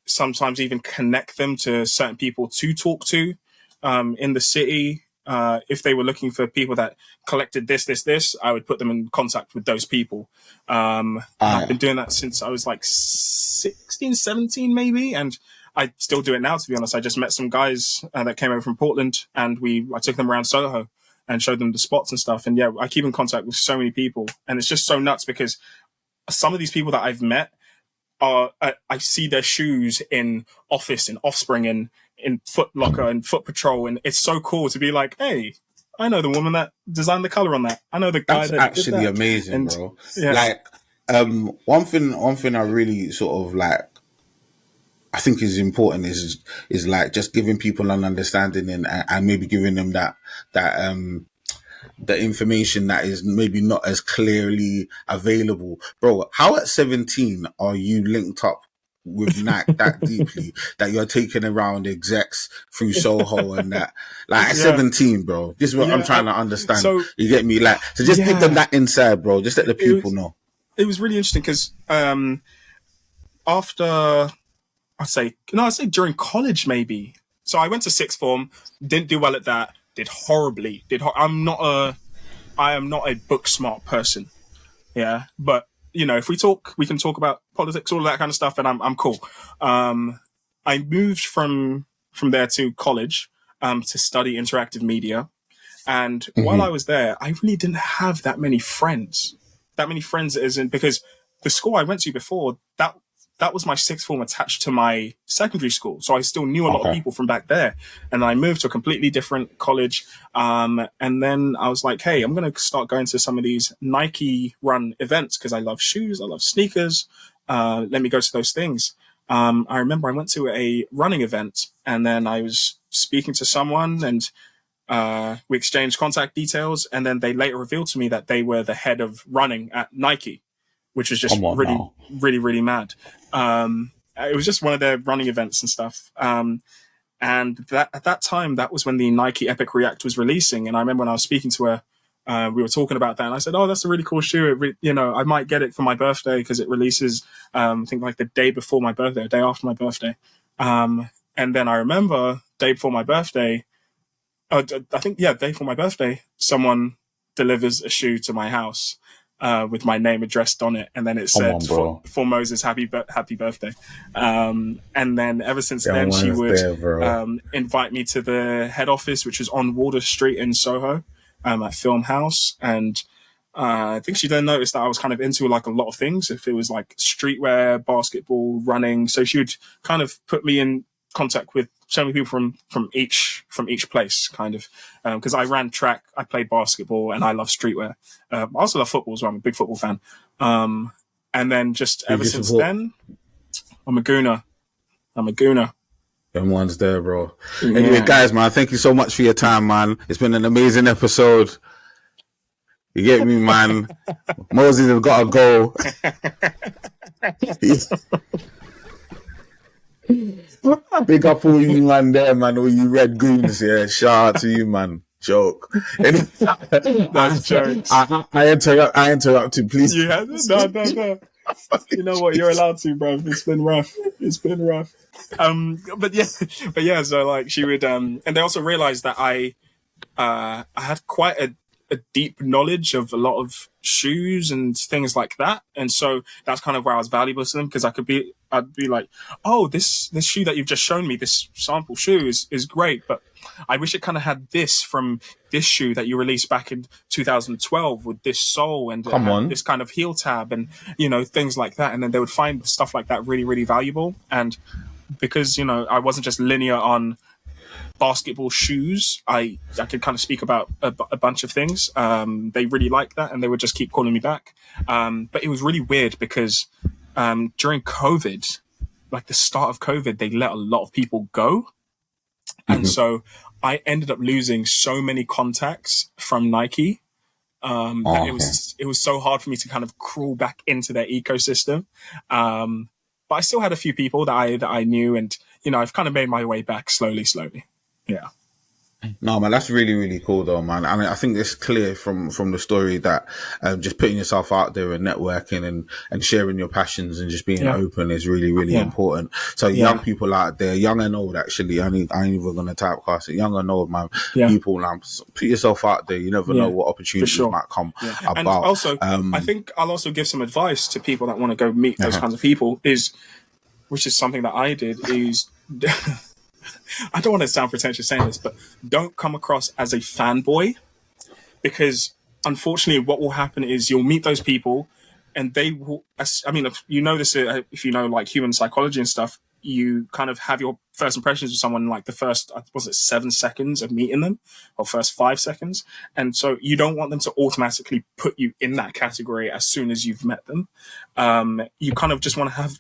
sometimes even connect them to certain people to talk to in the city. If they were looking for people that collected this, I would put them in contact with those people. I've been doing that since I was like 16, 17 maybe, and I still do it now, to be honest. I just met some guys that came over from Portland, and I took them around Soho and showed them the spots and stuff. And I keep in contact with so many people, and it's just so nuts because some of these people that I've met I see their shoes in Office, in Offspring, in Foot Locker and Foot Patrol, and it's so cool to be like, hey, I know the woman that designed the color on that. I know the guy that actually did that. Amazing, and, bro. Yeah. Like one thing I really sort of like, I think is important is like just giving people an understanding and maybe giving them that the information that is maybe not as clearly available. Bro, how at 17 are you linked up with Nike that deeply that you're taking around execs through Soho and that. Like at 17, bro. This is what I'm trying to understand. So, you get me? Like, so just give them that inside, bro. Just let the people know. It was really interesting because after, I'd say during college maybe. So I went to sixth form, didn't do well at that, did horribly. I am not a book smart person. Yeah, but you know, if we can talk about politics, all that kind of stuff, and I'm cool. I moved from there to college to study interactive media, and while I was there, I really didn't have that many friends. Because the school I went to before that was my sixth form attached to my secondary school. So I still knew a lot of people from back there. And I moved to a completely different college. And then I was like, hey, I'm going to start going to some of these Nike run events because I love shoes. I love sneakers. Let me go to those things. I remember I went to a running event and then I was speaking to someone and we exchanged contact details. And then they later revealed to me that they were the head of running at Nike, which was just really mad. It was just one of their running events and stuff. And at that time, that was when the Nike Epic React was releasing. And I remember when I was speaking to her, we were talking about that. And I said, oh, that's a really cool shoe. I might get it for my birthday because it releases, I think like the day before my birthday, day after my birthday. And then I remember day before my birthday, day before my birthday, someone delivers a shoe to my house. With my name addressed on it, and then it said for Moses, happy birthday. And then ever since then, she would invite me to the head office, which was on Water Street in Soho, at Film House. And I think she then noticed that I was kind of into like a lot of things. If it was like streetwear, basketball, running, so she would kind of put me in contact with so many people from each place, kind of, because I ran track, I played basketball, and I love streetwear. I also love football as well. I'm a big football fan. And then just ever since then, I'm a gooner. Them ones there, bro. Yeah. Anyway, guys, man, thank you so much for your time, man. It's been an amazing episode. You get me, man. Moses has got to go. Big up all you man there, man. All you red goons, yeah. Shout out to you, man. Joke. That's jokes. I interrupted, please. Yeah, no. You know what? You're allowed to, bro. It's been rough. But yeah. So like, she would, and they also realized that I had quite a deep knowledge of a lot of shoes and things like that, and so that's kind of where I was valuable to them because I'd be like, oh, this shoe that you've just shown me, this sample shoe is great, but I wish it kind of had this from this shoe that you released back in 2012 with this sole and this kind of heel tab and things like that. And then they would find stuff like that really, really valuable. And because I wasn't just linear on basketball shoes, I could kind of speak about a bunch of things. They really liked that, and they would just keep calling me back. But it was really weird because during COVID, like the start of COVID, they let a lot of people go. And so I ended up losing so many contacts from Nike. That it was so hard for me to kind of crawl back into their ecosystem. But I still had a few people that I knew, and I've kind of made my way back slowly. Yeah. No, man, that's really, really cool though, man. I mean, I think it's clear from the story that just putting yourself out there and networking and sharing your passions and just being open is really, really important. So young people out there, young and old, actually, I ain't even going to typecast it, young and old, man, people, put yourself out there. You never know what opportunities might come about. And also, I think I'll also give some advice to people that want to go meet those kinds of people which is something that I did is... I don't want to sound pretentious saying this, but don't come across as a fanboy, because unfortunately what will happen is you'll meet those people and they will, I mean, if you know this, if you know like human psychology and stuff, you kind of have your first impressions of someone like the first, 7 seconds of meeting them, or first 5 seconds. And so you don't want them to automatically put you in that category as soon as you've met them. You kind of just want to have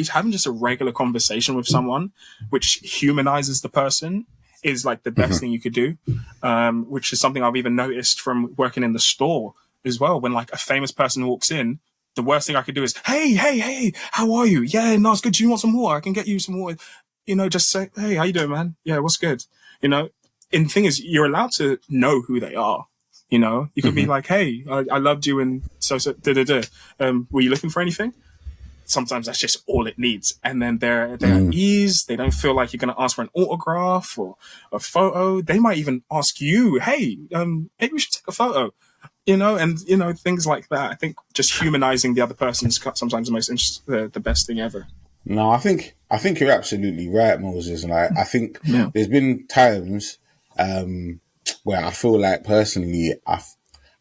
having just a regular conversation with someone, which humanizes the person, is like the best thing you could do. Which is something I've even noticed from working in the store as well. When like a famous person walks in, the worst thing I could do is, hey, how are you? Yeah, no, it's good. Do you want some water? I can get you some water. Just say, hey, how you doing, man? Yeah, what's good? And the thing is, you're allowed to know who they are. You could be like, hey, I loved you and so were you looking for anything? Sometimes that's just all it needs. And then they're at ease. They don't feel like you're going to ask for an autograph or a photo. They might even ask you, hey, maybe we should take a photo. Things like that. I think just humanizing the other person is sometimes the best thing ever. No, I think you're absolutely right, Moses. And I think there's been times where I feel like personally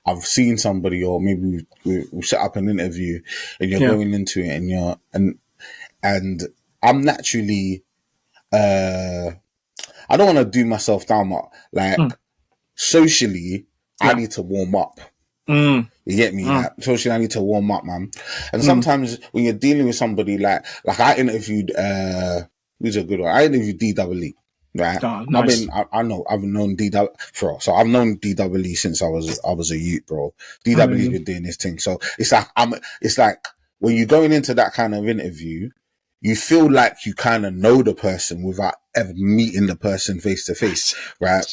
I've seen somebody, or maybe we set up an interview and you're going into it and I'm naturally I don't want to do myself down, but like socially I need to warm up. You get me? Like, socially I need to warm up, man. And sometimes when you're dealing with somebody like I interviewed who's a good one? I interviewed DWE. Right, nice. I've known DWE, so I've known DWE since I was a youth, bro. DWE's been doing this thing, so it's like when you're going into that kind of interview, you feel like you kind of know the person without ever meeting the person face to face, right?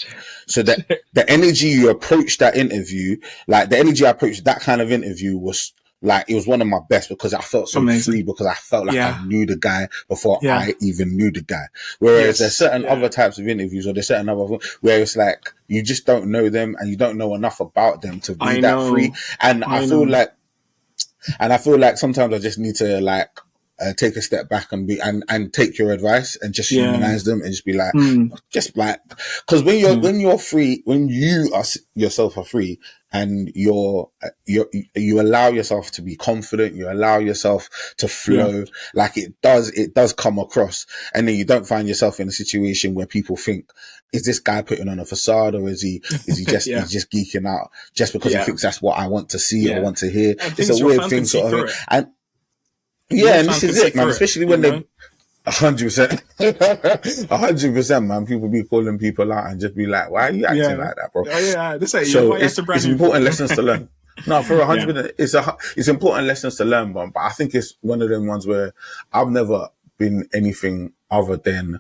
So that the energy you approach that interview, like the energy I approached that kind of interview was. Like, it was one of my best because I felt so free, because I felt like I knew the guy before I even knew the guy. Whereas there's certain other types of interviews, or there's certain other where it's like you just don't know them and you don't know enough about them to be that free. And I feel like sometimes I just need to like take a step back and take your advice and just humanize them and just be like, because when you're free, when you yourself are free, and you allow yourself to be confident, you allow yourself to flow, like it does come across, and then you don't find yourself in a situation where people think, is this guy putting on a facade, or is he just he's just geeking out just because he thinks that's what I want to see or want to hear? It's a weird thing sort of thing. And and this is it, man, especially when they 100%, 100%, man. People be calling people out and just be like, "Why are you acting like that, bro?" It's important lessons to learn. No, for 100%, it's important lessons to learn, but I think it's one of them ones where I've never been anything other than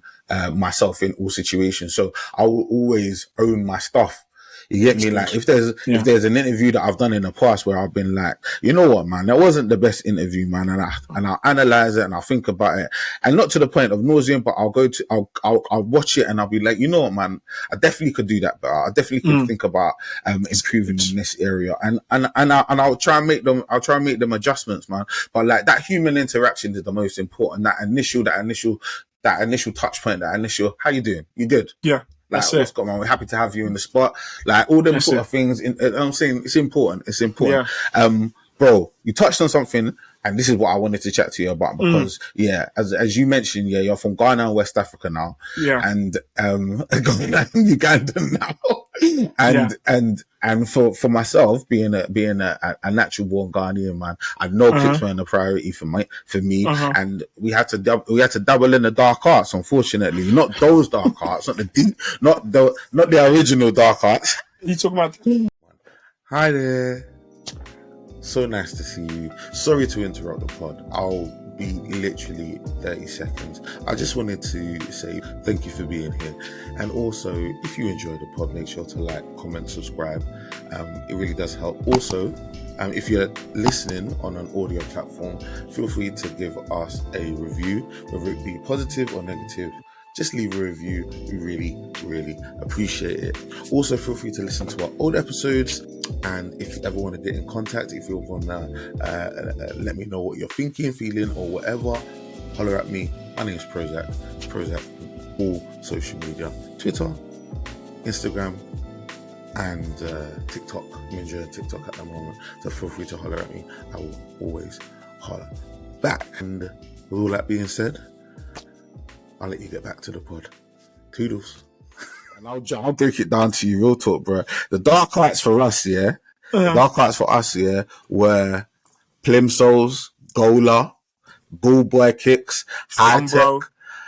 myself in all situations. So I will always own my stuff. You get me? Like, if there's an interview that I've done in the past where I've been like, you know what, man, that wasn't the best interview, man, and I'll analyze it and I'll think about it, and not to the point of nauseam, but I'll watch it and I'll be like, you know what, man, I definitely could do that better. I definitely could think about improving in this area, and I'll try and make them adjustments, man. But like, that human interaction is the most important. That initial touch point, that initial, how you doing? You good? Yeah. Like, what's going on? We're happy to have you in the spot. Like, all them sort of things. I'm saying it's important. It's important. Yeah. Bro, you touched on something, and this is what I wanted to chat to you about, because as you mentioned, you're from Ghana and West Africa now, and Ghana and Uganda now, and for myself, being a natural born Ghanaian, man, I know kicks weren't a priority for me, and we had to double in the dark arts. Unfortunately, not those dark arts, not the original dark arts. You talking about? Hi there. So nice to see you. Sorry to interrupt the pod. I'll be literally 30 seconds. I just wanted to say thank you for being here. And also, if you enjoy the pod, make sure to like, comment, subscribe. It really does help. Also, if you're listening on an audio platform, feel free to give us a review, whether it be positive or negative. Just leave a review. We really, really appreciate it. Also, feel free to listen to our old episodes. And if you ever want to get in contact, if you want to let me know what you're thinking, feeling, or whatever, holler at me. My name is PROZECH. PROZECH on all social media. Twitter, Instagram, and TikTok. I'm enjoying TikTok at the moment. So feel free to holler at me. I will always holler back. And with all that being said, I'll let you get back to the pod. Toodles. And I'll break it down to you, real talk, bro. The dark arts for us, were Plimsolls, Gola, Bullboy Kicks, High Tech,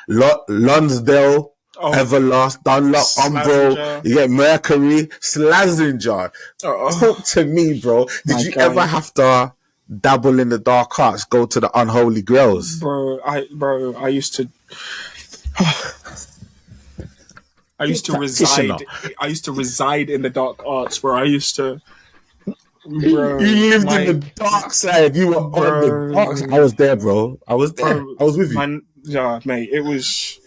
Lonsdale, Everlast, Dunlop, Umbro, you get Mercury, Slazenger. Talk to me, bro. Did you ever have to dabble in the dark arts, go to the Unholy Grails. I used to reside in the dark arts, where I used to. Bro, you lived in the dark side. You were on the dark side. I was there, bro. I was there. I was with you. Yeah, mate. It was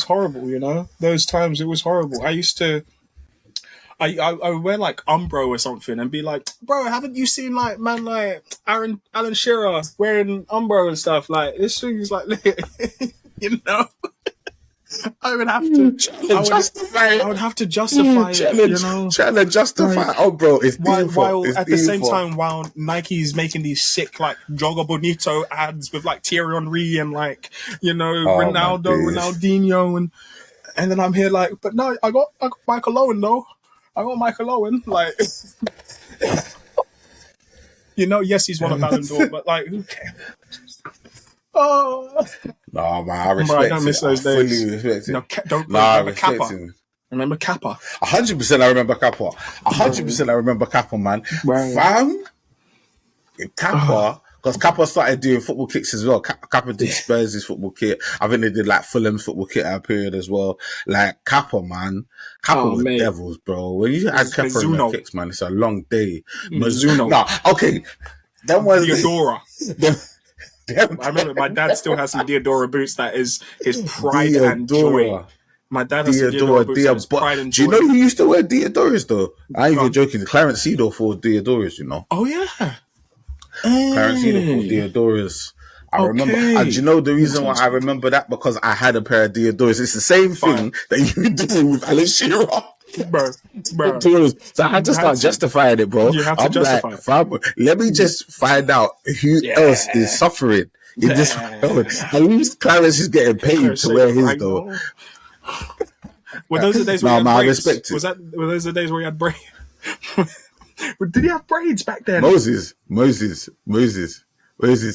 horrible. You know, those times it was horrible. I used to. I wear like Umbro or something and be like, bro, haven't you seen like man like Alan Shearer wearing Umbro and stuff? Like this thing is like, you know. I would have to justify it. I would have to justify it, you know. Trying to justify, like, oh, bro, it's while at the same time, while Nike's making these sick like Joga Bonito ads with like Thierry Henry and like, you know, Ronaldinho, and then I'm here like, but no, I got Michael Owen though. I got Michael Owen, like, you know, yes, he's won a Ballon d'Or, but like, who cares? Oh no, man, I respect. I don't miss those days. Fully respect it. No, remember Kappa. Remember Kappa? 100%. I remember Kappa. 100%. I remember Kappa, man. Right. Fam, Kappa. Because Kappa started doing football kits as well. Kappa did Spurs' football kit. I think they did like Fulham's football kit at a period as well. Like Kappa, man. Kappa was devils, bro. When you had Kappa in your kicks, man, it's a long day. Mizuno. No, okay. That was Diodora. I remember my dad still has some Diodora boots. That is his pride and joy. My dad has some Diodora boots. That is pride and joy. Do you know who used to wear Diodoras though? I ain't even joking. Clarence Seedorf wore Diodoras, you know. Oh yeah. Clarence Seedorf wore Diodoras. I remember. And do you know the reason why I remember that? Because I had a pair of Diodoras. It's the same thing that you do with Alan Shearer. Bro. So I had to start justifying it, bro. You have to justify it. Let me just find out who else is suffering in this. At least Clarence is getting paid to wear his though. Were those the days where you had braids? I respect it. Were those the days where you had braids? Did you have braids back then? Moses.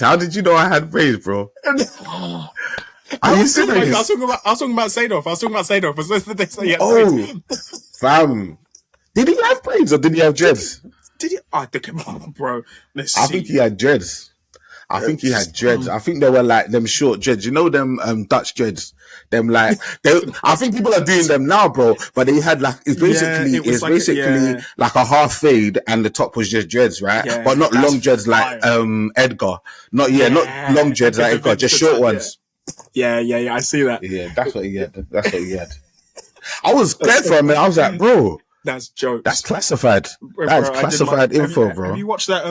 How did you know I had braids, bro? I was talking about Seedorf. Was those the days that you had braids? Fam. Did he have braids or did he have dreads? Did he? I think, bro. I think he had dreads. I think they were like them short dreads. You know them Dutch dreads? Them like I think people are doing them now, bro. But they had like it's basically like a half fade and the top was just dreads, right? Yeah, but not long dreads like Edgar. Not long dreads like Edgar, just short ones. Yeah. I see that. Yeah, that's what he had. I was scared for a minute. I was like, bro, that's jokes. That's classified. That's classified info, bro. Have you watched that?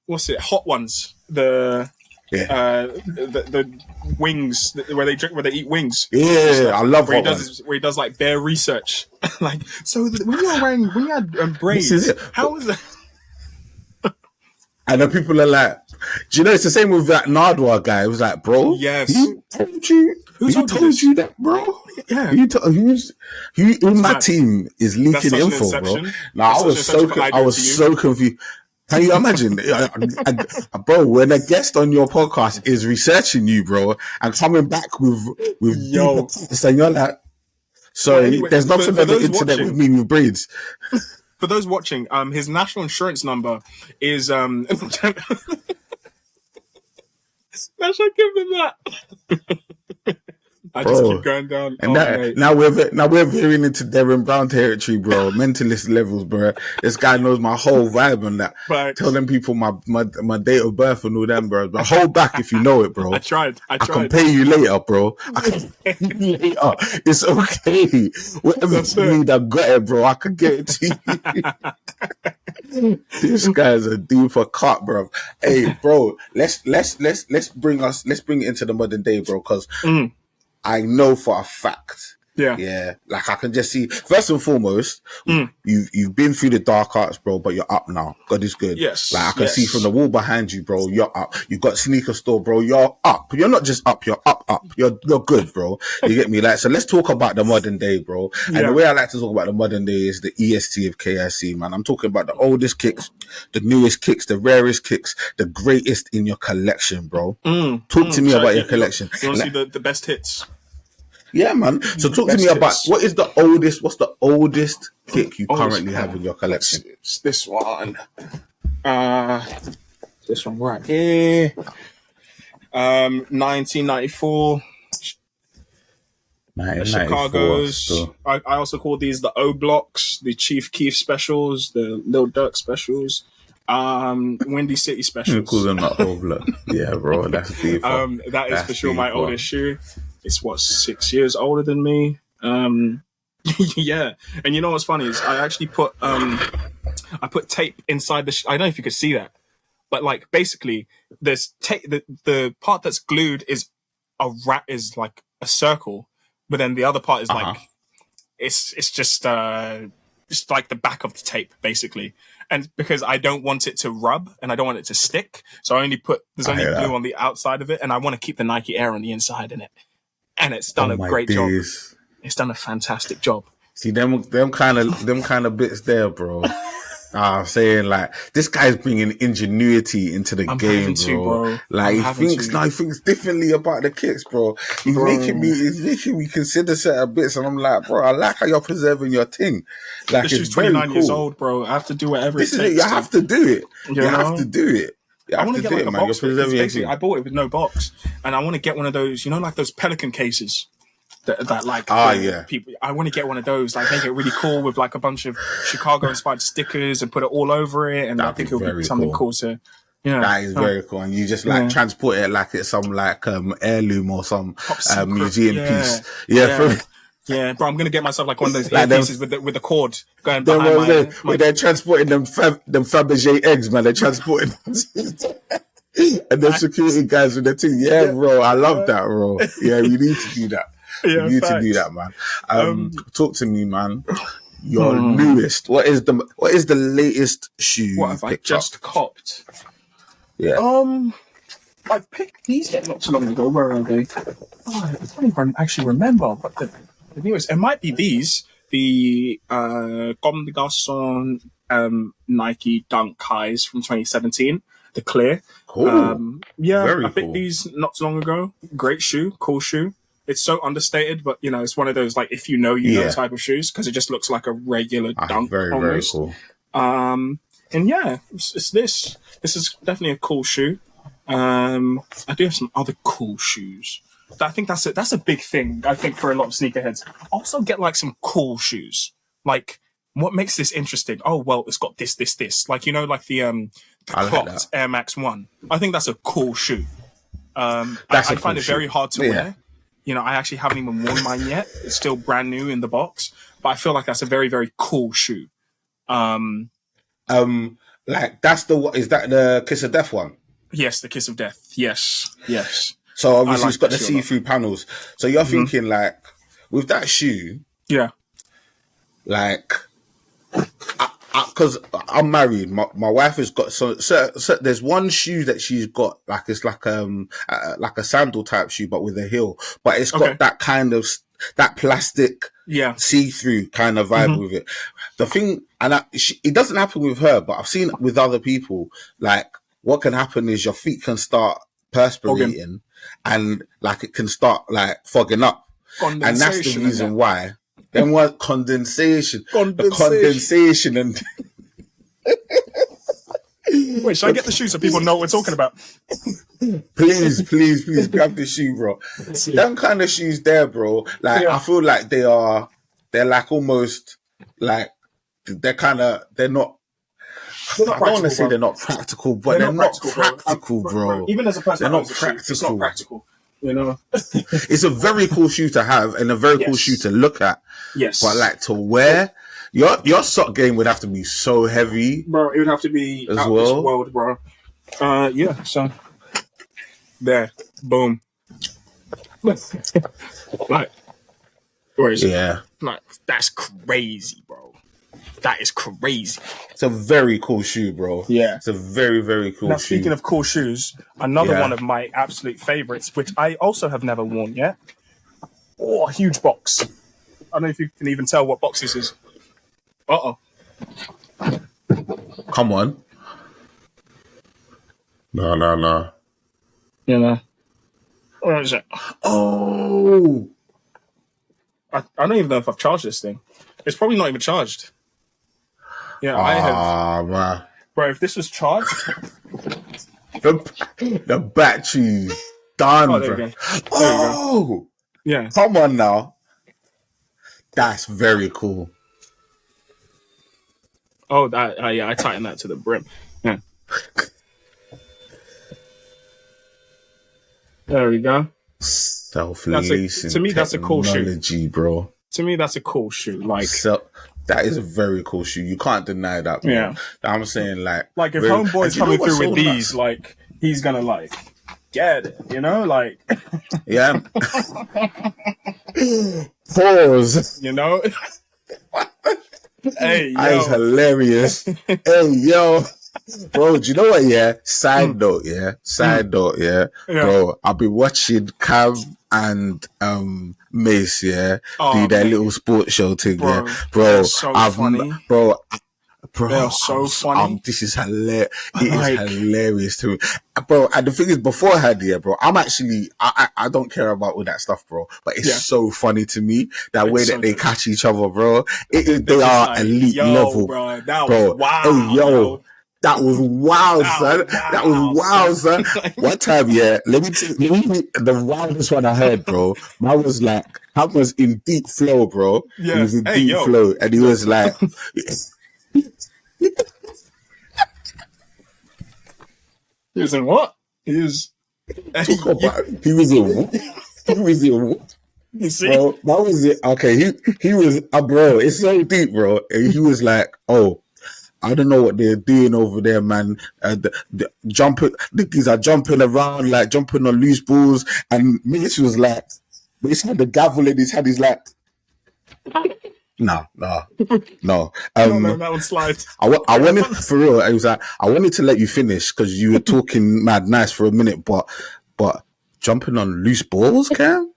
What's it? Hot Ones. The wings where they eat wings. Yeah, I love Hot Ones. Where he does like bare research. Like, so when you had braids, how was that? And then people are like, do you know it's the same with that Nardwar guy? It was like, bro, yes. Who told you that, bro? Yeah. Who in my team is leaking info, bro? No, I was so confused. Can you imagine, bro? When a guest on your podcast is researching you, bro, and coming back with saying you're like, sorry, anyway, there's nothing on the internet with me with braids. For those watching, his national insurance number is I should give him that. I just keep going down. And now we're veering into Darren Brown territory, bro. Mentalist levels, bro. This guy knows my whole vibe on that. Right. Telling people my date of birth and all them, bro. But hold back if you know it, bro. I tried. I can pay you later, bro. I can pay you later. It's okay. Whatever you need, I got it, bro. I can get it to you. This guy's a deeper cut, bro. Hey, bro. Let's bring it into the modern day, bro. Because I know for a fact. Yeah. Like I can just see. First and foremost, you've been through the dark arts, bro, but you're up now. God is good. Yes. Like I can see from the wall behind you, bro. You're up. You got sneaker store, bro. You're up. You're not just up. You're up. You're good, bro. You get me? Like so. Let's talk about the modern day, bro. And the way I like to talk about the modern day is the EST of KIC, man. I'm talking about the oldest kicks, the newest kicks, the rarest kicks, the greatest in your collection, bro. Talk to me about your collection. You want to see the best hits? Yeah, man. So talk to me about what's the oldest kick you currently have in your collection? It's this one. This one right here. 1994. Chicago's. I also call these the O blocks, the Chief Keef specials, the Lil Durk specials, Windy City specials. You call them the O block. Yeah, bro, that's deep. That is for sure my oldest shoe. It's 6 years older than me. Yeah, and you know what's funny is I actually put tape inside the. I don't know if you could see that, but like basically, there's tape. The part that's glued is like a circle. But then the other part is like, it's just like the back of the tape, basically. And because I don't want it to rub and I don't want it to stick, so there's only glue on the outside of it, and I want to keep the Nike Air on the inside in it. And it's done a great job. It's done a fantastic job. See them kind of bits there, bro. I'm saying like this guy's bringing ingenuity into the game, bro. Like he thinks differently about the kicks, bro. He's making me consider certain bits, and I'm like, bro, I like how you're preserving your thing. Like this is 29 years old, bro. I have to do whatever it takes. You have to do it. You have to do it. I want to get like a box. Basically, I bought it with no box, and I want to get one of those, like those Pelican cases. That like people. I want to get one of those, like make it really cool with like a bunch of Chicago inspired stickers and put it all over it, and I think it'll be something cool to. That is very cool, and you just like transport it like it's some like heirloom or some museum piece. Yeah, bro, I'm gonna get myself like one of those earpieces with the cord going behind they're transporting them Fabergé eggs, man. They're transporting them. And the security guys with the thing. Yeah, bro, I love that, bro. Yeah, we need to do that. Yeah, you need to do that, man. Talk to me, man. Your newest. What is the latest shoe? What have I just copped? Yeah. I picked these not so long ago. Where are they? I don't even actually remember. But the newest, it might be these. The Comme des Garçons Nike Dunk Highs from 2017. The clear. Cool. I picked these not so long ago. Great shoe, cool shoe. It's so understated, but it's one of those like if you know type of shoes because it just looks like a regular dunk. Very almost. Very cool. And it's this. This is definitely a cool shoe. I do have some other cool shoes. I think that's a big thing. I think for a lot of sneakerheads, also get like some cool shoes. Like what makes this interesting? Oh well, it's got this. Like like the clocked Air Max 1. I think that's a cool shoe. I find it very hard to wear. I actually haven't even worn mine yet. It's still brand new in the box, but I feel like that's a very, very cool shoe. Like that's is that the Kiss of Death one? Yes, the Kiss of Death. Yes. So obviously it's got the see-through panels. So you're thinking like with that shoe, like. Because I'm married, my wife has got so there's one shoe that she's got like it's like a sandal type shoe but with a heel, but it's got that kind of that plastic see-through kind of vibe with it. The thing, and it doesn't happen with her, but I've seen it with other people. Like what can happen is your feet can start perspirating and like it can start like fogging up, and that's the reason why. Then what condensation? The condensation and wait, should I get the shoe so people know what we're talking about? please grab the shoe, bro. Them kind of shoes there, bro. Like I feel like they're like almost like they're not. I don't want to say they're not practical, but they're not practical, bro. Even as a person, they're not practical. It's not practical. It's a very cool shoe to have and a very cool shoe to look at. Yes. But like to wear, your sock game would have to be so heavy. Bro, it would have to be as out well. This world, bro. So there. Boom. Like where is it? Yeah. Like that's crazy, bro. That is crazy. It's a very cool shoe, bro. Yeah. It's a very, very cool shoe. Now, speaking of cool shoes, another one of my absolute favorites, which I also have never worn yet. Oh, a huge box. I don't know if you can even tell what box this is. Uh-oh. Come on. No. Where is it? Oh. I don't even know if I've charged this thing. It's probably not even charged. Yeah, I have. Man. Bro, if this was charged, the battery's done, Oh, there you bro. go. There you go. Oh, Yeah. come on now. That's very cool. Oh, that yeah, I tightened that to the brim. Yeah. There we go. Self-lacing To me, that's a cool shoe. technology, bro. To me, that's a cool shoe. Like, that is a very cool shoe. You can't deny that, bro. Yeah. I'm saying, like if Homeboy's coming through with these, like, he's gonna like get it, you know, like. Yeah. Pause. You know. Hey, yo. That is hilarious. Hey, yo. Bro, do you know what, yeah? Side note, yeah? Bro, I've been watching Cam and Mace, yeah? Do their little sports show thing, bro, yeah? Bro, so funny. Bro, they're so funny. This is hilarious. It is hilarious to me. Bro, and the thing is, beforehand, yeah, bro, I'm actually, I don't care about all that stuff, bro. But it's so funny to me, that way that they catch each other, bro. They are like, elite level. Bro, that was wild. Hey, yo. Bro. That was wild, son. That was wild, son. One time, yeah, let me the wildest one I heard, bro. Man was like, I was in deep flow, bro. Yeah. He was in deep flow, and he was like, he was in what? He was in what? You see? Bro, that was it. Okay, he was, bro, it's so deep, bro. And he was like, oh, I don't know what they're doing over there, man. The jumping, these are jumping around, like jumping on loose balls. And Mitch was like, Mitch had the gavel in his hand. He's like, no. No, that would slide. I wanted, for real, I was like, I wanted to let you finish because you were talking mad nice for a minute, but jumping on loose balls, Cam?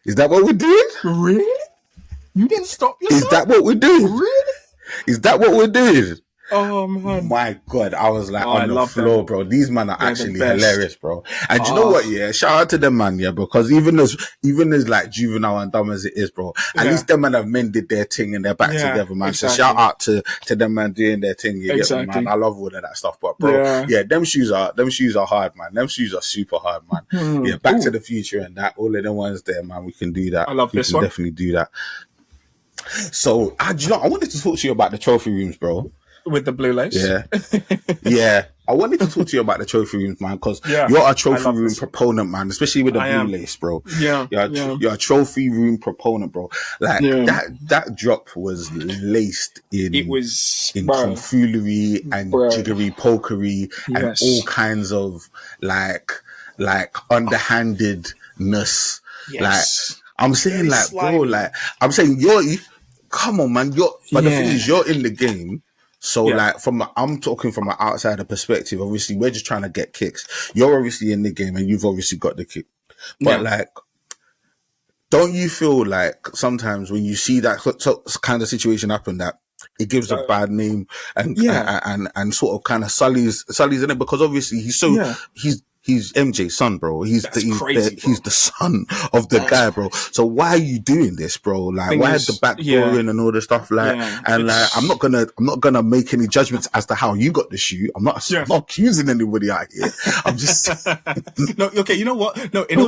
Is that what we're doing? Really? You didn't stop yourself? Is that what we're doing? Really? Is that what we're doing? Oh, man. My God, I was like on the floor, them. Bro. These men are actually hilarious, bro. And you know what, yeah? Shout out to them, man, yeah, because even as like juvenile and dumb as it is, bro, at least them men have mended their thing and they're back together, man. Exactly. So shout out to them man doing their thing, you get me, man. I love all of that stuff, but bro, them shoes are hard, man. Them shoes are super hard, man. Yeah, Back to the Future and that, all of them ones there, man. We can do that. I love this one. Definitely do that. So, I wanted to talk to you about the trophy rooms, bro. With the blue lace? Yeah. I wanted to talk to you about the trophy rooms, man, because you're a trophy room proponent, man, especially with the blue lace, bro. Yeah. You're a trophy room proponent, bro. Like, that drop was laced in... It was... in tomfoolery and jiggery pokery and all kinds of, like underhandedness. Yes. Like, I'm saying, like, bro, like, I'm saying, come on, man, but the thing is, you're in the game. So like I'm talking from an outsider perspective, obviously we're just trying to get kicks. You're obviously in the game and you've obviously got the kick. But like, don't you feel like sometimes when you see that kind of situation happen that it gives a bad name and sort of kind of sullies in it, because obviously he's MJ's son, bro. He's the son of the guy, bro. So why are you doing this, bro? Like, why is the backdooring and all the stuff, like? And like, I'm not gonna make any judgments as to how you got the shoe. I'm not accusing anybody out here. I'm just no. Okay, you know what? No, in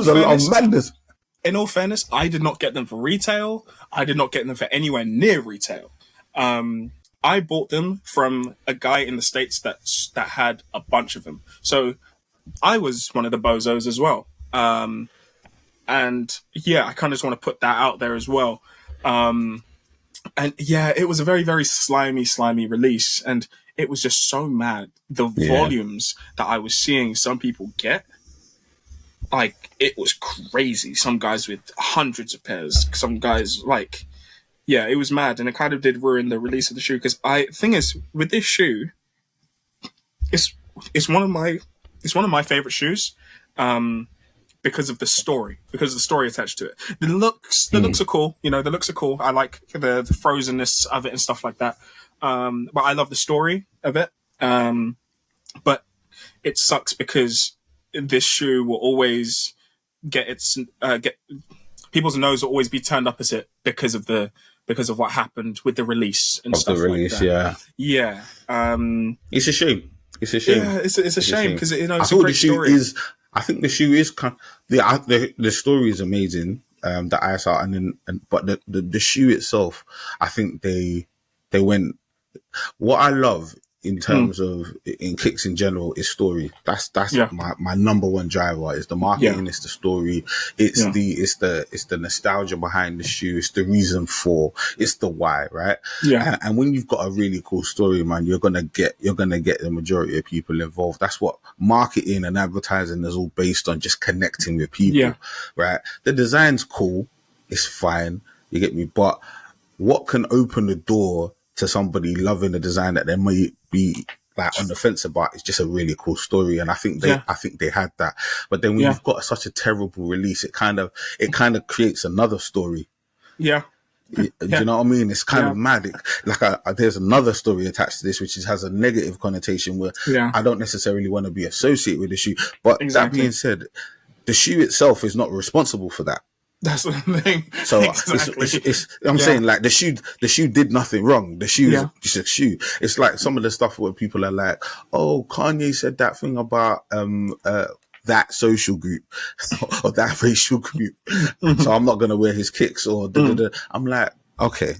all fairness, I did not get them for retail. I did not get them for anywhere near retail. I bought them from a guy in the States that had a bunch of them. So I was one of the bozos as well. And I kind of just want to put that out there as well. And it was a very, very slimy release. And it was just so mad. The volumes that I was seeing some people get, like, it was crazy. Some guys with hundreds of pairs, some guys like, it was mad. And it kind of did ruin the release of the shoe. Because thing is, with this shoe, it's one of my favorite shoes, because of the story attached to it. The looks are cool. You know, the looks are cool. I like the frozenness of it and stuff like that. But I love the story of it. But it sucks because this shoe will always get people's nose will always be turned up at it because of what happened with the release and stuff like that. Yeah. It's a shame. It's a shame. Yeah, it's a shame because it's a thought great story. I think the shoe is the story is amazing. That I saw, but the shoe itself, I think they went. What I love in terms of in Kicks in general is story. That's Yeah. my number one driver. Is the marketing, it's the story, it's the nostalgia behind the shoe, it's the reason for, it's the why, right? Yeah. And when you've got a really cool story, man, you're gonna get the majority of people involved. That's what marketing and advertising is all based on, just connecting with people, right? The design's cool, it's fine, you get me, but what can open the door to somebody loving the design that they might be like on the fence about? It's just a really cool story, and I think they had that. But then when you've got such a terrible release, it kind of creates another story. Yeah. Do you know what I mean? It's kind of mad. There's another story attached to this, which has a negative connotation where I don't necessarily want to be associated with the shoe. But that being said, the shoe itself is not responsible for that. That's the thing. So I'm saying, like, the shoe did nothing wrong. The shoe is just a shoe. It's like some of the stuff where people are like, oh, Kanye said that thing about that social group or that racial group, so I'm not gonna wear his kicks or I'm like, okay.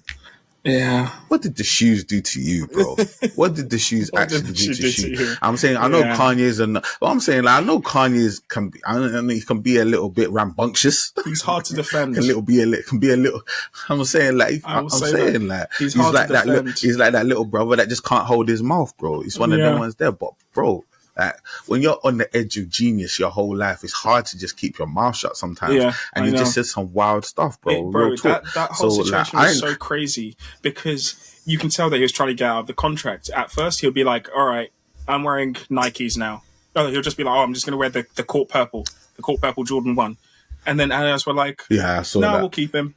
Yeah. What did the shoes do to you, bro? What did the shoes actually do to you? I'm saying, I know Kanye's but I'm saying, like, I know Kanye's can be, I mean, he can be a little bit rambunctious. He's hard to defend. Can be a little. I'm saying, like, he's like that little brother that just can't hold his mouth, bro. He's one of them ones there, but bro, like, when you're on the edge of genius your whole life, it's hard to just keep your mouth shut sometimes. And he just said some wild stuff, bro. That whole situation was so crazy because you can tell that he was trying to get out of the contract. At first, he'll be like, all right, I'm wearing Nikes now. Oh, he'll just be like, oh, I'm just going to wear the court purple Jordan 1. And then Adidas were like, no, we'll keep him.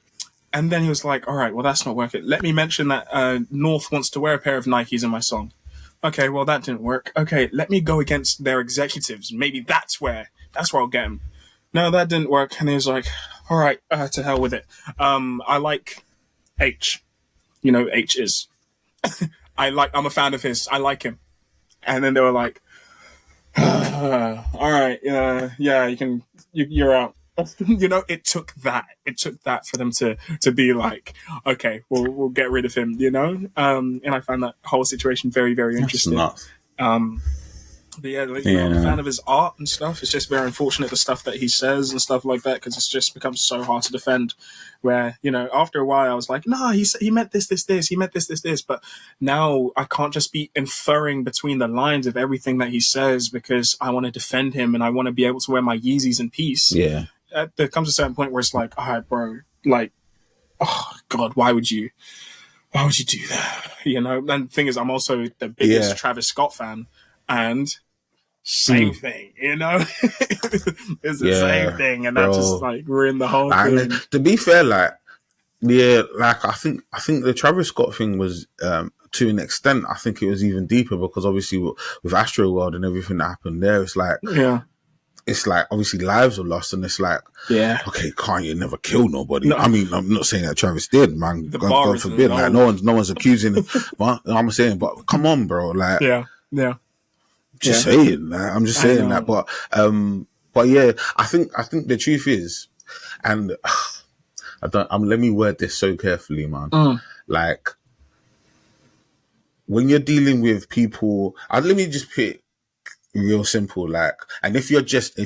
And then he was like, all right, well, that's not working. Let me mention that North wants to wear a pair of Nikes in my song. Okay, well, that didn't work. Okay, let me go against their executives. Maybe that's where I'll get him. No, that didn't work. And he was like, all right, to hell with it. I like H. You know, H is. I'm a fan of his. I like him. And then they were like, all right, you're out. You know, it took that for them to be like, okay, we'll get rid of him, you know. And I found that whole situation very, very interesting. But I'm a fan of his art and stuff. It's just very unfortunate the stuff that he says and stuff like that, because it's just become so hard to defend. Where, you know, after a while I was like, no, he meant this, he meant this, but now I can't just be inferring between the lines of everything that he says because I want to defend him and I want to be able to wear my Yeezys in peace. Yeah. There comes a certain point where it's like, all right, bro, like, oh God, why would you do that? You know, and the thing is, I'm also the biggest Travis Scott fan, and same thing, you know, it's the same thing, and that just like ruined the whole thing. To be fair, like, I think the Travis Scott thing was, to an extent, I think it was even deeper because obviously with Astro World and everything that happened there, it's like, it's like obviously lives were lost, and it's like, okay, Kanye never killed nobody. No. I mean, I'm not saying that Travis did, man. God forbid, like no one's accusing him. But I'm saying, but come on, bro, like, just saying, like, I'm just saying that. But yeah, I think the truth is, and let me word this so carefully, man. Like, when you're dealing with people, let me just put real simple, like, and if you're just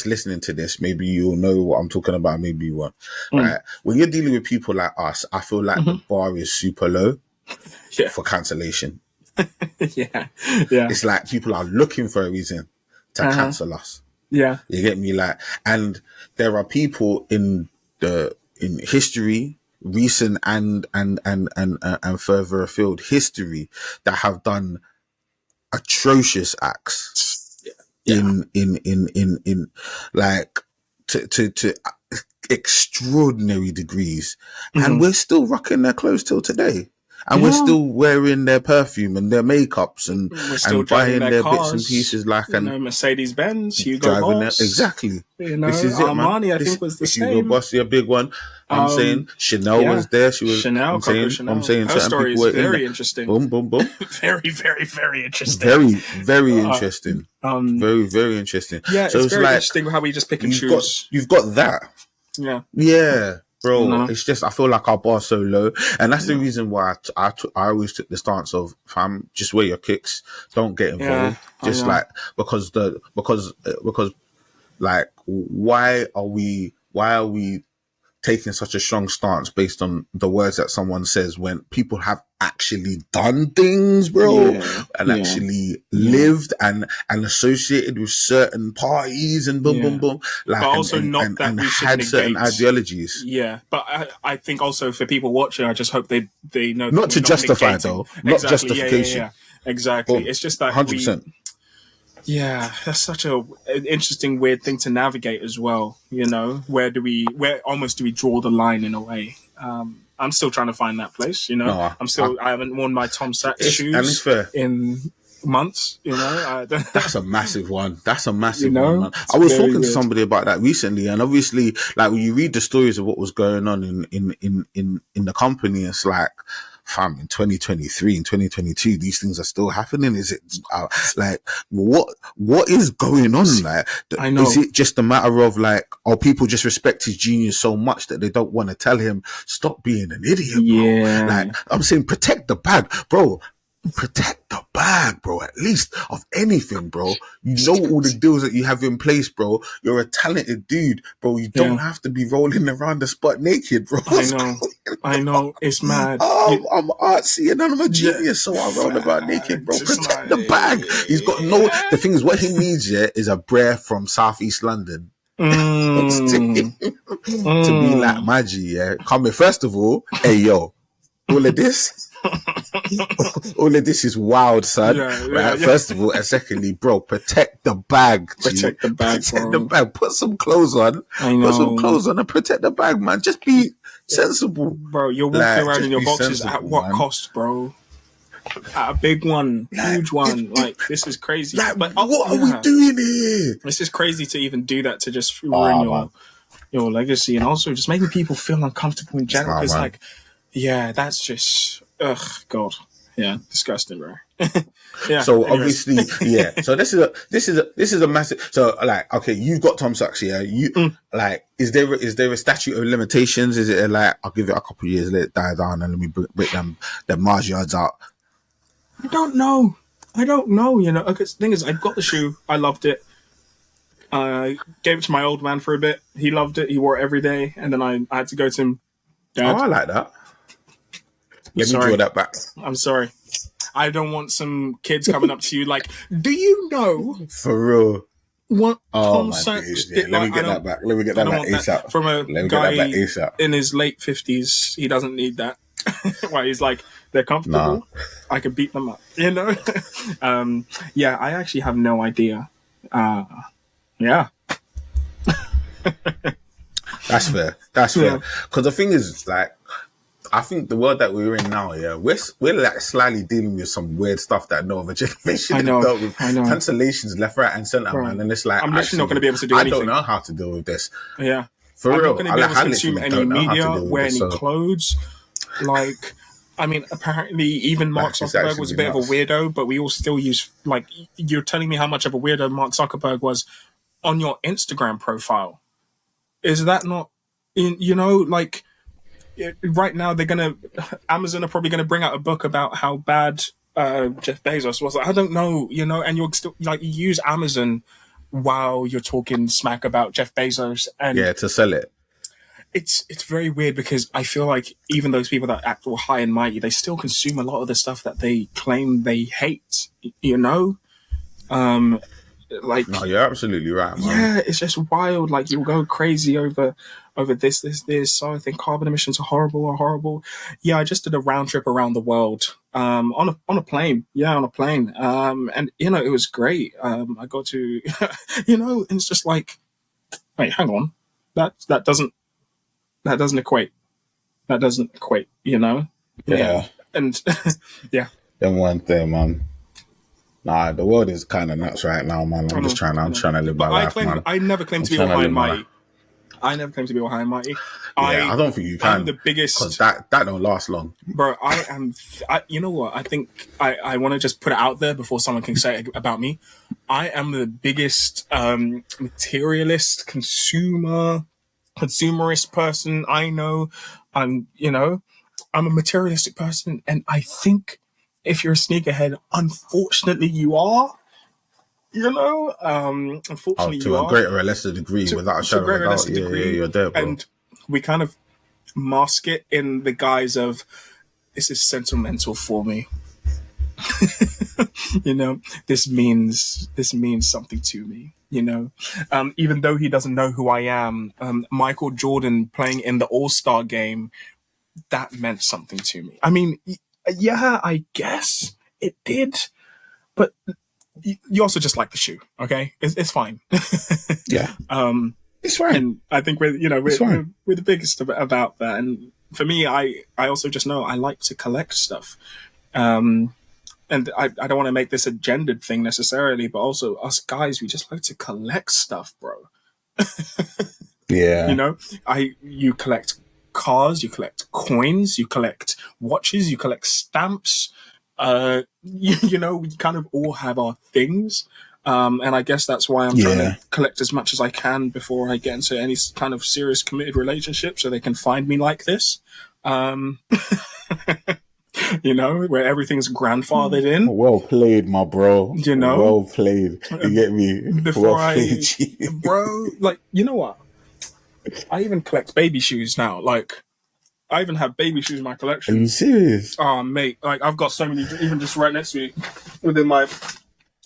listening to this, maybe you'll know what I'm talking about, maybe you won't. Right? When you're dealing with people like us, I feel like the bar is super low for cancellation. It's like people are looking for a reason to cancel us. You get me? Like, and there are people in history, recent and further afield history, that have done atrocious acts in like to extraordinary degrees, and we're still rocking their clothes till today. And we're still wearing their perfume and their makeups and we're still and driving buying their their cars, bits and pieces, like, you and know, Mercedes-Benz, Hugo driving Boss. it. Exactly. You know, This is it, man. Armani, I think, was the Hugo same. Boss, a big one. I'm saying Chanel was there. She was Chanel, Coco Chanel. I'm saying her certain story people is were in very there. interesting. Boom, boom, boom. Very, very, very interesting. Very, very interesting. Very, very interesting. Yeah, so it's very like, interesting how we just pick and choose. You've got that. Yeah, bro. No. It's just, I feel like our bar's so low, and that's the reason why I always took the stance of, fam, just wear your kicks, don't get involved. Just like, because like, why are we taking such a strong stance based on the words that someone says when people have actually done things, bro, and actually lived and associated with certain parties and boom, boom, boom, like, but also and had certain ideologies. Yeah, but I think also for people watching, I just hope they know not to justify though, not justification. Yeah, exactly. Boom. It's just that 100%. Yeah, that's such an interesting, weird thing to navigate as well. You know, where almost do we draw the line in a way? I'm still trying to find that place. You know, I haven't worn my Tom Sachs shoes in months. You know, that's a massive one. That's a massive one, man. I was talking to somebody about that recently, and obviously, like, when you read the stories of what was going on in the company, it's like, fam, in 2023 and 2022, these things are still happening. Is it like, what is going on? Like, I know. Is it just a matter of like, oh, people just respect his genius so much that they don't want to tell him, stop being an idiot, bro? Yeah. Like, I'm saying, protect the bag, bro. Protect the bag, bro, at least, of anything, bro. You know all the deals that you have in place, bro. You're a talented dude, bro. You don't have to be rolling around the spot naked, bro. I know. It's mad. I'm artsy and I'm a genius, so I roll about naked, bro. Protect the bag. He's got the thing is, what he needs, is a breath from Southeast London. To be like Maggie, coming, first of all, hey, yo, all of this is wild, son. Right? First of all, and secondly, bro, protect the bag. Protect the bag, protect the bag. Put some clothes on. Put some clothes on and protect the bag, man. Just be sensible, bro. You're walking around in your boxes at what cost, bro? At a big one, huge one. Like, this is crazy. Like, but what are we doing here? This is crazy to even do that, to just ruin your legacy, and also just making people feel uncomfortable in general. Because like, that's just, God, disgusting, bro. So obviously, So this is a massive. So like, okay, you've got Tom Sachs, You like, is there a statute of limitations? Is it like, I'll give it a couple of years, let it die down, and let me break them Mars yards out? I don't know. You know, the thing is, I got the shoe. I loved it. Gave it to my old man for a bit. He loved it. He wore it every day, and then I had to go to him. Dad, I like that. Let me draw that back. I'm sorry. I don't want some kids coming up to you like, do you know? For real. What Tom Sachs did? Let me get that back. Let me get that back ASAP. From a guy in his late 50s, he doesn't need that. Why, he's like, they're comfortable. Nah. I could beat them up, you know? I actually have no idea. That's fair. Because the thing is, like, I think the world that we're in now, we're like slightly dealing with some weird stuff that no other generation has dealt with. Cancellations left, right, and centre, man. And it's like, I'm literally not going to be able to do anything. I don't know how to deal with this. Yeah. For real. I'm not going to be able to consume any media, wear any clothes. Like, I mean, apparently even Mark Zuckerberg was a bit of a weirdo, but we all still use, like, you're telling me how much of a weirdo Mark Zuckerberg was on your Instagram profile. Is that not, you know, like, right now Amazon are probably gonna bring out a book about how bad Jeff Bezos was. Like, I don't know, you know, and you're still like, you use Amazon while you're talking smack about Jeff Bezos, and to sell it. It's very weird, because I feel like even those people that act all high and mighty, they still consume a lot of the stuff that they claim they hate, you know. Like, no, you're absolutely right, man. Yeah, it's just wild. Like, you'll go crazy over this. So I think carbon emissions are horrible. Yeah, I just did a round trip around the world on a plane. Yeah, on a plane. And you know, it was great. I got to, you know, and it's just like, wait, hang on, that doesn't equate. You know. Yeah. And yeah. Then one thing, man. Nah, the world is kind of nuts right now, man. I'm trying to live my life, man. I never claim to be all high and mighty. I never claim to be all high and mighty. I don't think you can. I'm the biggest. Because that don't last long. Bro, you know what? I think I want to just put it out there before someone can say it about me. I am the biggest materialist, consumerist person I know. I'm a materialistic person. And I think if you're a sneakerhead, unfortunately you are. Unfortunately, to a greater or lesser degree, without a shadow of a doubt. Yeah, you're there, bro. And we kind of mask it in the guise of, this is sentimental for me. This means something to me. Even though he doesn't know who I am, Michael Jordan playing in the All-Star game, that meant something to me. I mean, yeah, I guess it did, but you also just like the shoe, okay? It's fine. Yeah. It's fine. And I think we're the biggest about that. And for me, I also just know I like to collect stuff. And I don't want to make this a gendered thing necessarily, but also us guys, we just like to collect stuff, bro. Yeah. You collect cars, you collect coins, you collect watches, you collect stamps. We kind of all have our things. And I guess that's why I'm trying to collect as much as I can before I get into any kind of serious committed relationship, so they can find me like this. Where everything's grandfathered in. Well played, my bro. Well played. You get me? Bro, you know what? I even collect baby shoes now. I even have baby shoes in my collection. Are you serious? Oh, mate. I've got so many, even just right next to me, within my...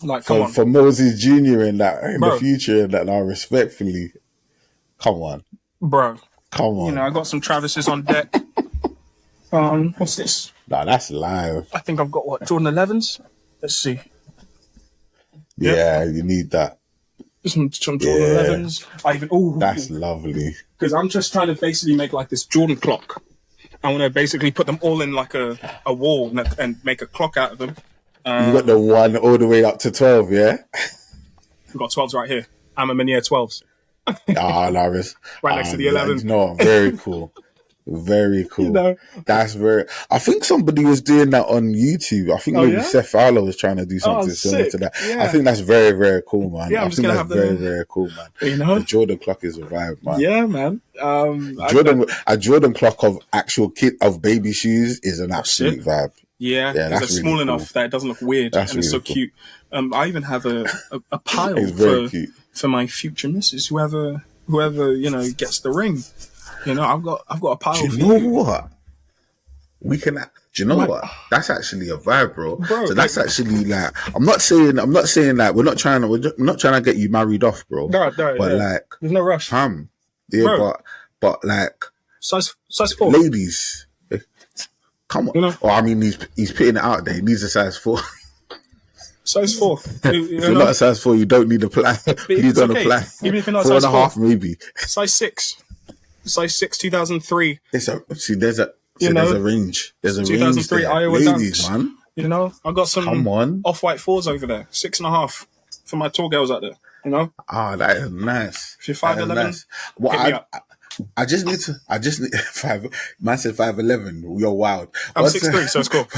come on. For Moses Jr. in the future, and that, respectfully, come on. Bro. Come on. I got some Travis's on deck. What's this? Nah, that's live. I think I've got, Jordan 11s? Let's see. Yeah, you need that. Some Jordan 11s. That's lovely. Because I'm just trying to basically make this Jordan clock. I want to basically put them all in a wall and make a clock out of them. You got the 1 all the way up to 12, yeah? I've got 12s right here. I'm a Mania 12s. Laris. Right next to the 11. No, very cool. Very cool. That's I think somebody was doing that on YouTube. I think maybe Seth Fowler was trying to do something similar to that. Yeah. I think that's very, very cool, man. Yeah, I think that's very, very cool, man. The Jordan clock is a vibe, man. Yeah, man. A Jordan clock of actual kit of baby shoes is an absolute vibe. Yeah, because they're really small enough that it doesn't look weird, and it's so cute. I even have a pile for my future missus, whoever gets the ring. I've got a pile. Do you know what? We can. Do you know what? That's actually a vibe, bro. So that's actually I'm not saying that we're not trying to get you married off, bro. No, but there's no rush. But size 4. Ladies, come on. Or I mean, he's putting it out there. He needs a size 4. Size 4. If you're not a size 4, you don't need a plan. Please don't apply. Even if you're not 4.5, maybe. Size 6. Size 6, 2003. There's a range. There's a 2003 range. Iowa Ladies, Dunks. man. I've got some off-white 4s over there. 6.5 for my tall girls out there. That is nice. If you're 5'11", nice. I just need 5. Man said 5'11". You're wild. I'm 6'3", so it's cool.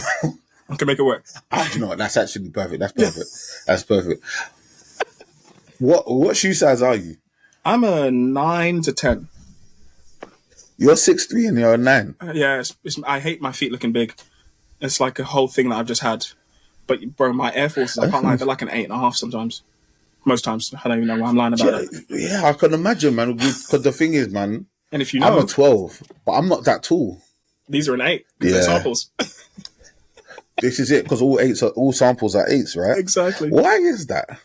I can make it work. Do you know what? That's actually perfect. That's perfect. That's perfect. What shoe size are you? I'm a 9 to 10. You're 6'3" and you're a 9. Yeah, I hate my feet looking big. It's like a whole thing that I've just had. But bro, my Air Forces, I can't lie, they're like an 8.5 sometimes. Most times, I don't even know why I'm lying about it. Yeah, I can imagine, man. Because the thing is, man, and if you know, I'm a 12, but I'm not that tall. These are an 8 because they're samples. This is it, because all samples are 8s, right? Exactly. Why is that?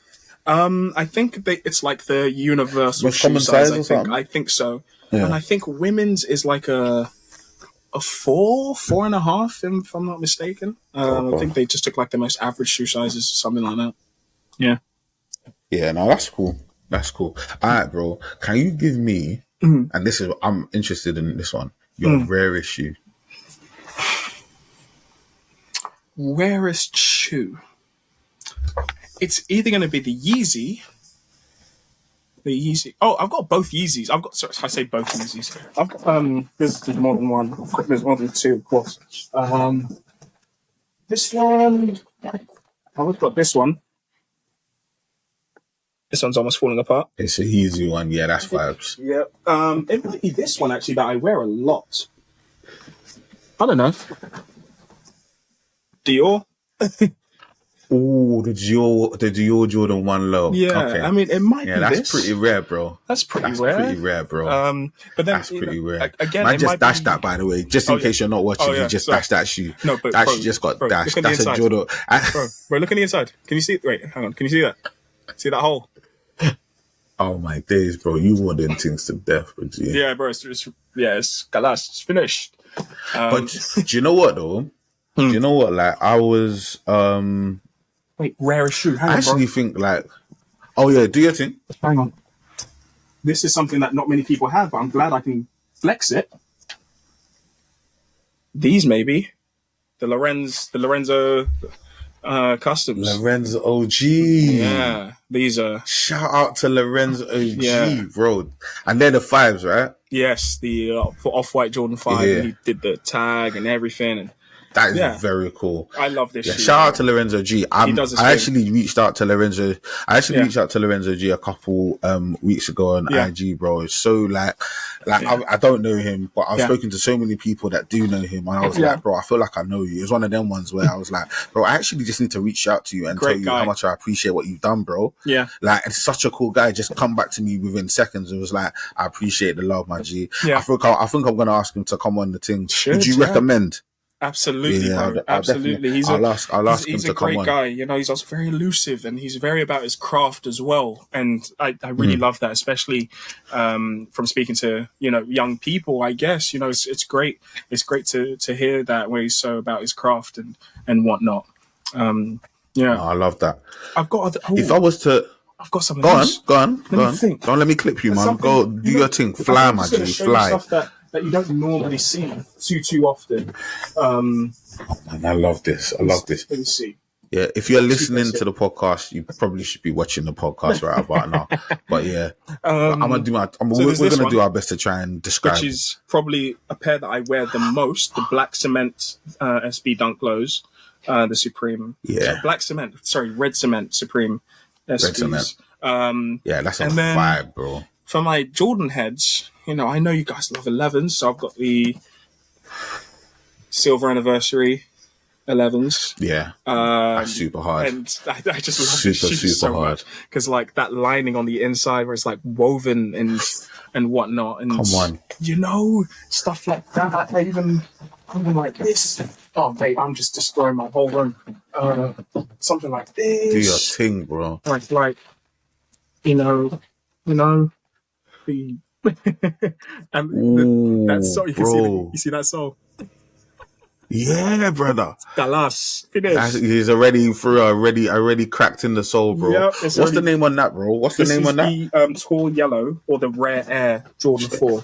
I think it's like the universal shoe size. I think so. Yeah. And I think women's is like a 4.5, if I'm not mistaken. I think they just took like the most average shoe sizes, something like that. Yeah. Yeah, no, that's cool. That's cool. All right, bro. Can you give me, and I'm interested in this one, your rarest shoe? rarest shoe. It's either going to be the Yeezy. Oh, I've got both Yeezys. Sorry, I say both Yeezys. I've got, there's more than one. There's more than two, of course. This one, I've got this one. This one's almost falling apart. It's an easy one. Yeah, that's vibes. Yeah. It might be this one, actually, that I wear a lot. I don't know. Dior? Ooh, the Dior Jordan 1 low. Yeah, okay. I mean, it might be that's this. pretty rare, bro. That's pretty rare, bro. But then, that's pretty rare. Again, I just dashed that, by the way, just in case you're not watching. You just dashed that shoe. No, but that shoe just got dashed. That's a Jordan. Bro, look on the inside. Can you see? Wait, hang on. Can you see that? See that hole? Oh my days, bro! You wouldn't things to death, bro. Yeah, bro. It's galas. It's finished. But do you know what though? Do you know what? Like I was. Wait, rarest shoe. Hang on, actually think like, oh yeah, do your thing. Hang on. This is something that not many people have, but I'm glad I can flex it. These maybe, the Lorenzo Customs. Lorenzo OG. Yeah, these are. Shout out to Lorenzo OG, bro. And they're the 5s, right? Yes, the Off-White Jordan 5. Yeah. He did the tag and everything, and that is very cool. I love this. Shout out to Lorenzo G. I actually reached out to Lorenzo. Reached out to Lorenzo G a couple weeks ago on IG, bro. It's so like I don't know him, but I've spoken to so many people that do know him, and I was like, bro, I feel like I know you. It was one of them ones where I was like, bro, I actually just need to reach out to you and tell you how much I appreciate what you've done, bro. Yeah, like it's such a cool guy. Just come back to me within seconds. It was like, I appreciate the love, my G. Yeah, I think I'm gonna ask him to come on the thing. Would you recommend? Absolutely, bro. Absolutely. I'll ask him to come on. He's a great guy. You know, he's also very elusive, and he's very about his craft as well. And I really love that, especially from speaking to young people. I guess it's great. It's great to hear that where he's so about his craft and whatnot. I love that. I've got. If I was to. I've got something. Go on. Don't let me clip you, man. Go do your thing. Fly, my G. Fly. That you don't normally see too often. Man, I love this. Let me see. Yeah, if you're listening to the podcast, you probably should be watching the podcast right about now. But yeah, I'm gonna do we're gonna do our best to try and describe. Which is probably a pair that I wear the most: the black cement SB Dunk Lows, the Supreme. Yeah, red cement Supreme. SBs. Red cement. Yeah, that's a vibe, bro. For my Jordan heads, I know you guys love 11s, so I've got the silver anniversary 11s. Yeah, that's super hard. And I just love this shoe so much because like that lining on the inside where it's like woven and whatnot. And come on, stuff like that. Even like this. Oh, mate, I'm just destroying my whole room. Something like this. Do your thing, bro. Like the and that sole, you see that sole. Yeah, brother. Galas, finish. He's already cracked in the sole, bro. Yep, what's the name on that, bro? What's the name on that? The tall yellow or the Rare Air Jordan 4.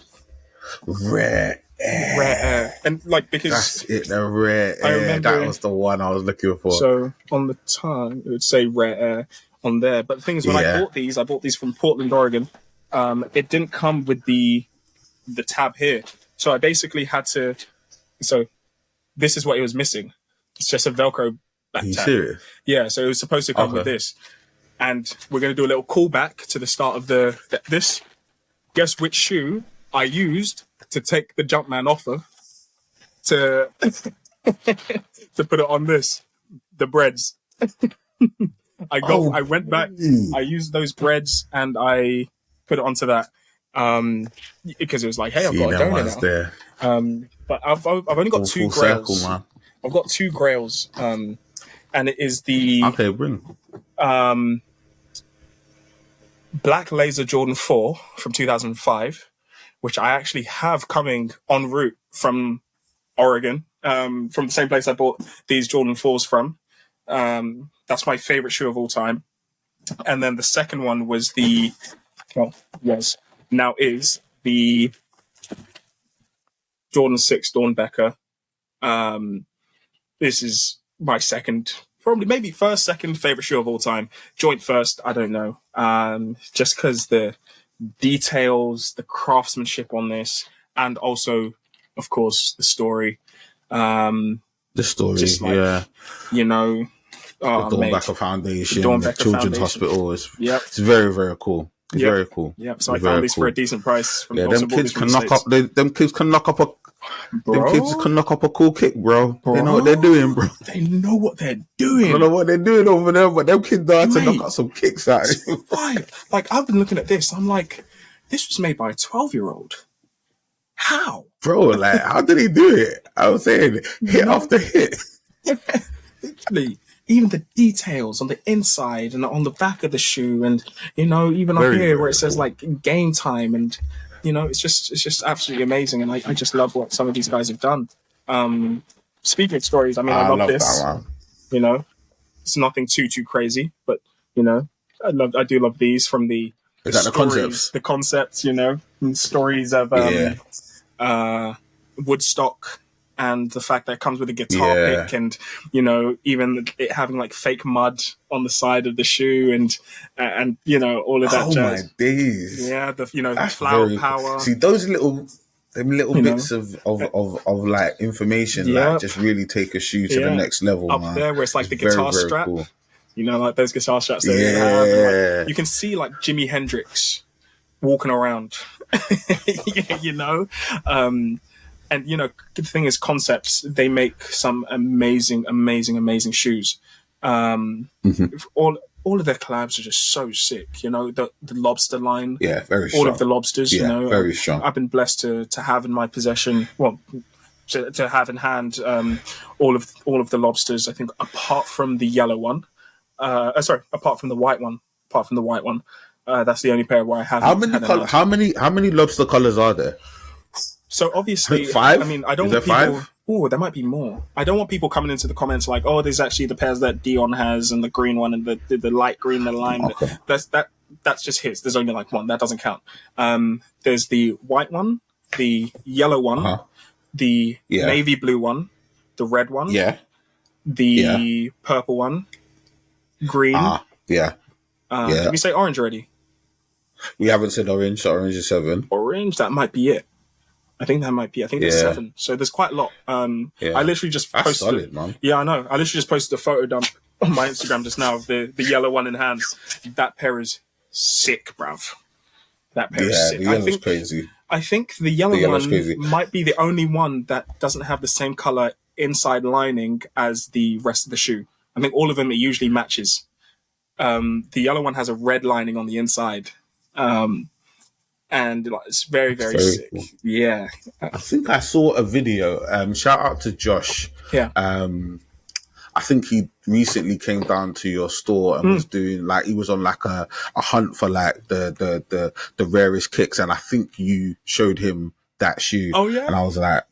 Rare Air. And like because that's it, the Rare Air. That was the one I was looking for. So on the tongue it would say Rare Air on there. But the thing is, when I bought these from Portland, Oregon. It didn't come with the tab here, so I basically had to. So this is what it was missing. It's just a Velcro back tab. Are you serious? Yeah, so it was supposed to come with this, and we're going to do a little callback to the start of this. Guess which shoe I used to take the Jumpman offer to to put it on this, the BREDs. I went back. I used those BREDs and I put it onto that because it was like, hey, I've got a donor now. But I've only got two Grails. Man. I've got two Grails, and it is the Black Laser Jordan 4 from 2005, which I actually have coming en route from Oregon, from the same place I bought these Jordan 4s from. That's my favorite shoe of all time. And then the second one was the Jordan 6 Dornbecker. This is my second, probably maybe first, second favorite shoe of all time. Joint first, I don't know. Just because the details, the craftsmanship on this, and also, of course, the story. The story, yeah. You know, the Dornbacher Foundation, the Children's Hospital. It's very, very cool. It's very cool. Yep. So I found these for a decent price. From them kids can knock up. Them kids can knock up a. Bro. Them kids can knock up a cool kick, bro. They know what they're doing, bro. They know what they're doing. I don't know what they're doing over there, but them kids know how to knock up some kicks out. Right. Like, I've been looking at this. I'm like, this was made by a 12-year-old. How? Bro, like, how did he do it? I was saying, hit after hit. Literally. Even the details on the inside and on the back of the shoe, and you know, even up here where it says like game time, and you know, it's just absolutely amazing, and I just love what some of these guys have done. Speaking of stories, I mean, I love this. You know, it's nothing too crazy, but you know, I do love these from the concepts. The concepts, you know, and stories of Woodstock. And the fact that it comes with a guitar pick, and you know, even it having like fake mud on the side of the shoe, and you know, all of that. Oh jazz. My days! Yeah, the flower power. See those little bits of like information that just really take a shoe to the next level. Up there, where it's like the guitar strap. Cool. You know, like those guitar straps that they have. And, like, you can see like Jimi Hendrix walking around. You know. And, you know, the thing is, Concepts, they make some amazing shoes. All of their collabs are just so sick. You know, the lobster line. Yeah, very strong. All of the lobsters, you know. Very strong. I've been blessed to have in my possession, well, to have in hand all of the lobsters, I think, apart from the yellow one. Apart from the white one. That's the only pair where I haven't. How many lobster colors are there? So obviously, 5? I mean, I don't want people. Oh, there might be more. I don't want people coming into the comments like, "Oh, there's actually the pairs that Dion has, and the green one, and the light green, the lime." Okay. That's just his. There's only like one. That doesn't count. There's the white one, the yellow one, the navy blue one, the red one, the purple one, green. Did we say orange already? We haven't said orange. So orange is 7. Orange. That might be it. I think there's 7. So there's quite a lot. I literally just posted. That's solid, man. Yeah, I know. I literally just posted a photo dump on my Instagram just now of the yellow one in hand. That pair is sick, bruv. That pair is sick. The yellow's crazy. I think the yellow one might be the only one that doesn't have the same color inside lining as the rest of the shoe. I think all of them, it usually matches. The yellow one has a red lining on the inside. And like, it's very sick. Cool. Yeah. I think I saw a video. Shout out to Josh. Yeah. I think he recently came down to your store and was doing like, he was on like a hunt for like the rarest kicks, and I think you showed him that shoe. Oh yeah. And I was like,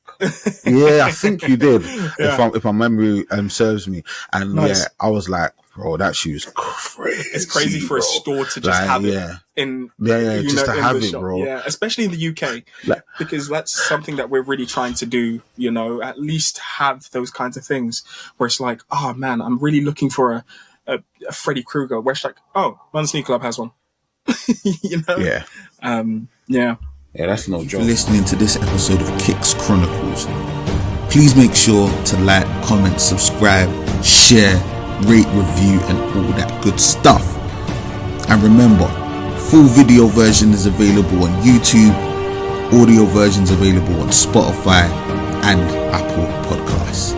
yeah, I think you did. If my memory serves me. And nice. I was like, bro, that shoe is crazy. It's crazy for a store to just have it in just to have it, shop. bro. Yeah, especially in the UK, because that's something that we're really trying to do. You know, at least have those kinds of things where it's like, oh man, I'm really looking for a Freddy Krueger. Where it's like, oh, London Sneaker Club has one. You know? Yeah. Yeah, that's no joke. For listening to this episode of Kicks Chronicles, please make sure to like, comment, subscribe, share, rate, review, and all that good stuff. And remember, full video version is available on YouTube, audio versions available on Spotify and Apple Podcasts.